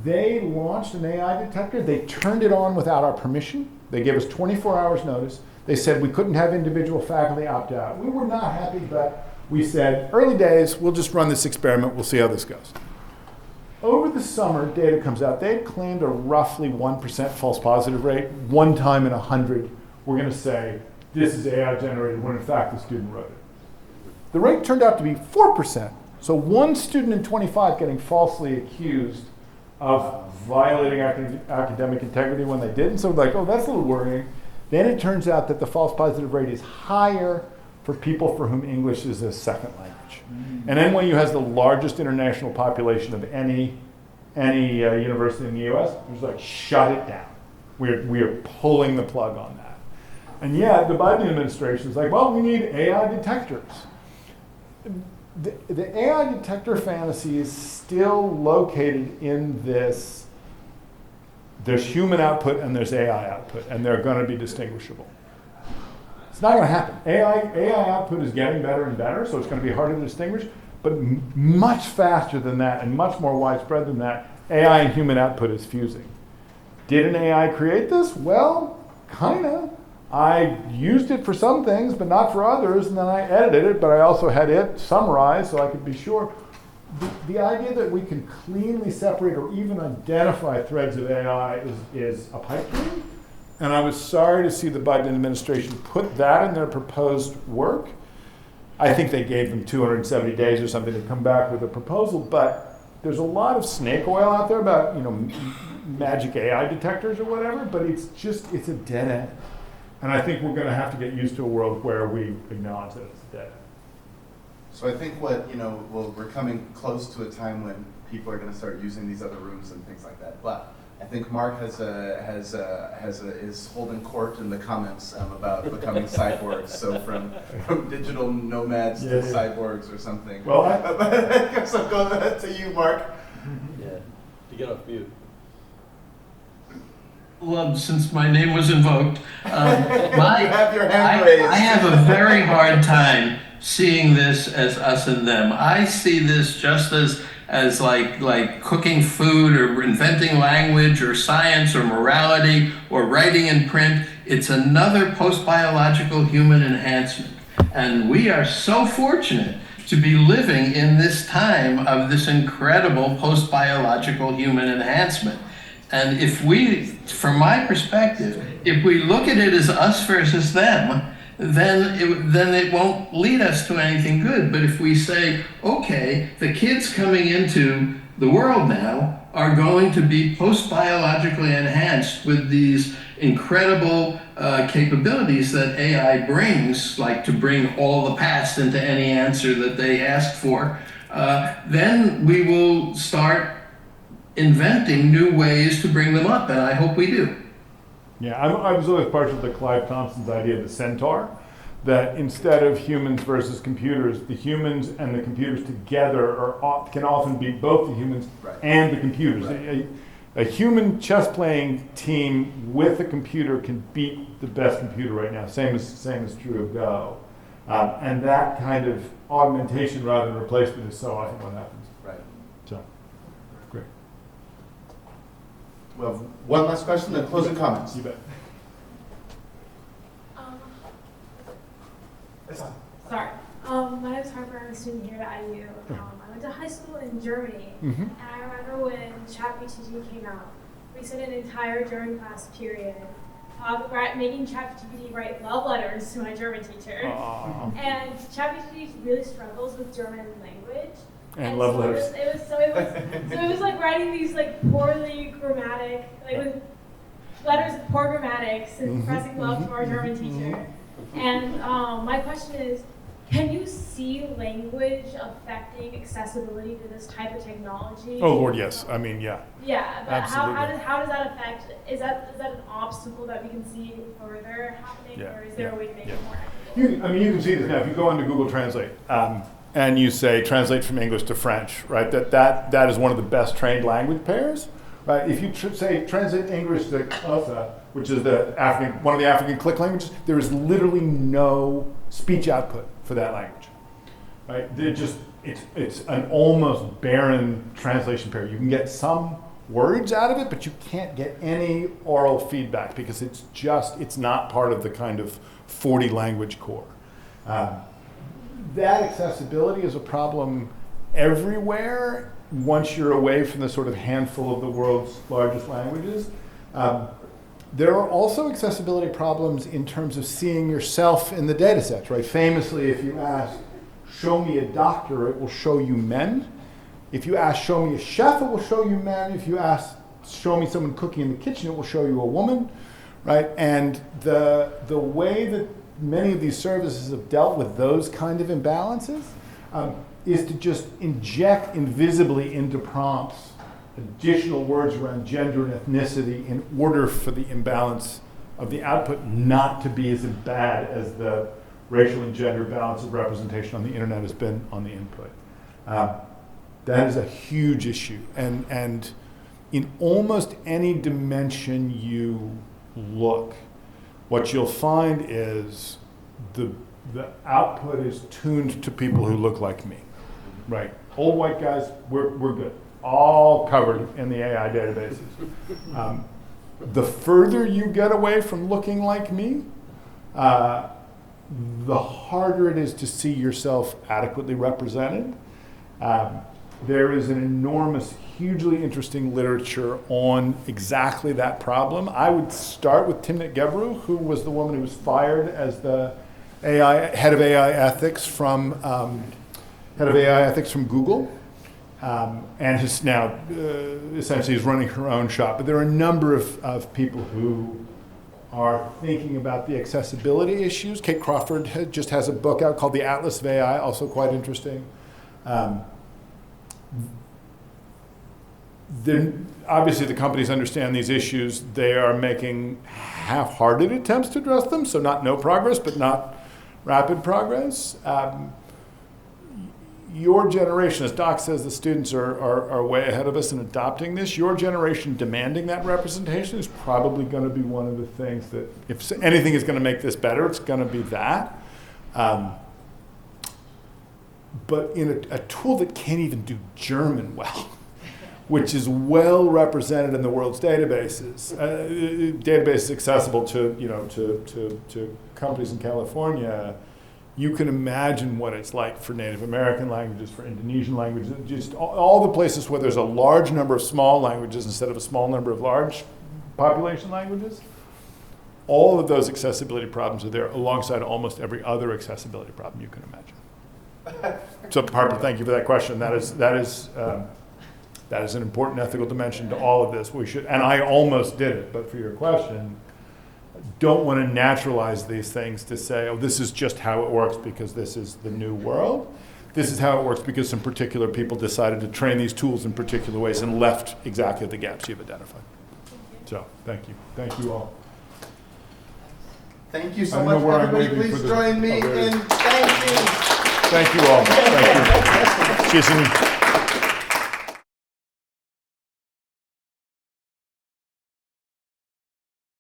[SPEAKER 3] They launched an AI detector. They turned it on without our permission. They gave us 24 hours notice. They said we couldn't have individual faculty opt out. We were not happy, but we said, early days, we'll just run this experiment. We'll see how this goes. over the summer, data comes out. They had claimed a roughly 1% false positive rate. One time in 100, we're going to say, this is AI generated, when in fact the student wrote it. The rate turned out to be 4%. So one student in 25 getting falsely accused of violating academic integrity when they didn't. So we're like, oh, that's a little worrying. Then it turns out that the false positive rate is higher for people for whom English is a second language. And NYU has the largest international population of any university in the US. It's like, shut it down. We are pulling the plug on that. And yet, the Biden administration is like, well, we need AI detectors. The AI detector fantasy is still located in this, there's human output and there's AI output, and they're going to be distinguishable. It's not going to happen. AI output is getting better and better, so it's going to be harder to distinguish, but much faster than that and much more widespread than that, AI and human output is fusing. Did an AI create this? Well, kind of. I used it for some things, but not for others, and then I edited it, but I also had it summarized so I could be sure. The idea that we can cleanly separate or even identify threads of AI is a pipe dream, and I was sorry to see the Biden administration put that in their proposed work. I think they gave them 270 days or something to come back with a proposal, but there's a lot of snake oil out there about, magic AI detectors or whatever, but it's a dead end. And I think we're going to have to get used to a world where we acknowledge that it's dead.
[SPEAKER 1] So I think we're coming close to a time when people are going to start using these other rooms and things like that. But I think Mark is holding court in the comments about becoming cyborgs. So from digital nomads to cyborgs or something.
[SPEAKER 3] Well,
[SPEAKER 1] I guess I'll go to you, Mark.
[SPEAKER 2] Yeah, to get off mute.
[SPEAKER 5] Well, since my name was invoked,
[SPEAKER 1] You have your hand raised.
[SPEAKER 5] I have a very hard time seeing this as us and them. I see this just as like cooking food or inventing language or science or morality or writing in print. It's another post-biological human enhancement. And we are so fortunate to be living in this time of this incredible post-biological human enhancement. And if we, from my perspective, if we look at it as us versus them, then it won't lead us to anything good. But if we say, okay, the kids coming into the world now are going to be post-biologically enhanced with these incredible capabilities that AI brings, like to bring all the past into any answer that they ask for, then we will start inventing new ways to bring them up, and I hope we do.
[SPEAKER 3] Yeah, I was always partial to Clive Thompson's idea of the centaur, that instead of humans versus computers, the humans and the computers together can often be both the humans and the computers. Right. A human chess-playing team with a computer can beat the best computer right now. Same is true of Go. And that kind of augmentation rather than replacement is so often what happens.
[SPEAKER 1] Right.
[SPEAKER 3] So, great.
[SPEAKER 1] Well, one last question, then closing comments.
[SPEAKER 3] You bet.
[SPEAKER 4] Sorry. My name is Harper. I'm a student here at IU. I went to high school in Germany, and I remember when ChatGPT came out, we spent an entire German class period making ChatGPT write love letters to my German teacher.
[SPEAKER 3] Aww.
[SPEAKER 4] And ChatGPT really struggles with German language.
[SPEAKER 3] And love
[SPEAKER 4] so
[SPEAKER 3] letters.
[SPEAKER 4] It was like writing these like poorly grammatic, with letters with poor grammatics and expressing love to our German teacher. And my question is, can you see language affecting accessibility to this type of technology?
[SPEAKER 3] Oh Lord, yes. I mean, yeah.
[SPEAKER 4] Yeah, but
[SPEAKER 3] Absolutely.
[SPEAKER 4] how does that affect? Is that an obstacle that we can see further happening, or is there a way to make it more equitable?
[SPEAKER 3] You can see this now if you go onto Google Translate and you say translate from English to French, right? That is one of the best trained language pairs, right? If you say translate English to Xhosa, which is one of the African click languages, there is literally no speech output for that language, right? It's an almost barren translation pair. You can get some words out of it, but you can't get any oral feedback because it's not part of the kind of 40 language core. That accessibility is a problem everywhere, once you're away from the sort of handful of the world's largest languages. There are also accessibility problems in terms of seeing yourself in the data sets, right? Famously, if you ask, show me a doctor, it will show you men. If you ask, show me a chef, it will show you men. If you ask, show me someone cooking in the kitchen, it will show you a woman, right? And the way that many of these services have dealt with those kind of imbalances is to just inject invisibly into prompts additional words around gender and ethnicity in order for the imbalance of the output not to be as bad as the racial and gender balance of representation on the internet has been on the input. That is a huge issue. And in almost any dimension you look, what you'll find is the output is tuned to people who look like me, right? Old white guys, we're good. All covered in the AI databases. The further you get away from looking like me, the harder it is to see yourself adequately represented. There is an enormous, hugely interesting literature on exactly that problem. I would start with Timnit Gebru, who was the woman who was fired as the head of AI ethics from Google. And is now essentially is running her own shop. But there are a number of people who are thinking about the accessibility issues. Kate Crawford just has a book out called The Atlas of AI, also quite interesting. Obviously, the companies understand these issues. They are making half-hearted attempts to address them, so not no progress, but not rapid progress. Your generation, as Doc says, the students are way ahead of us in adopting this. Your generation demanding that representation is probably going to be one of the things that, if anything is going to make this better, it's going to be that. But in a tool that can't even do German well, which is well represented in the world's databases, databases accessible to companies in California. You can imagine what it's like for Native American languages, for Indonesian languages, just all the places where there's a large number of small languages instead of a small number of large population languages. All of those accessibility problems are there alongside almost every other accessibility problem you can imagine. So Harper, thank you for that question. That is an important ethical dimension to all of this. We should, and I almost did it, but for your question, don't want to naturalize these things to say, oh, this is just how it works because this is the new world. This is how it works because some particular people decided to train these tools in particular ways and left exactly the gaps you've identified. So, thank you. Thank you all.
[SPEAKER 1] Thank you so much, everybody. Please join me in thanking.
[SPEAKER 3] Thank you all. Thank you.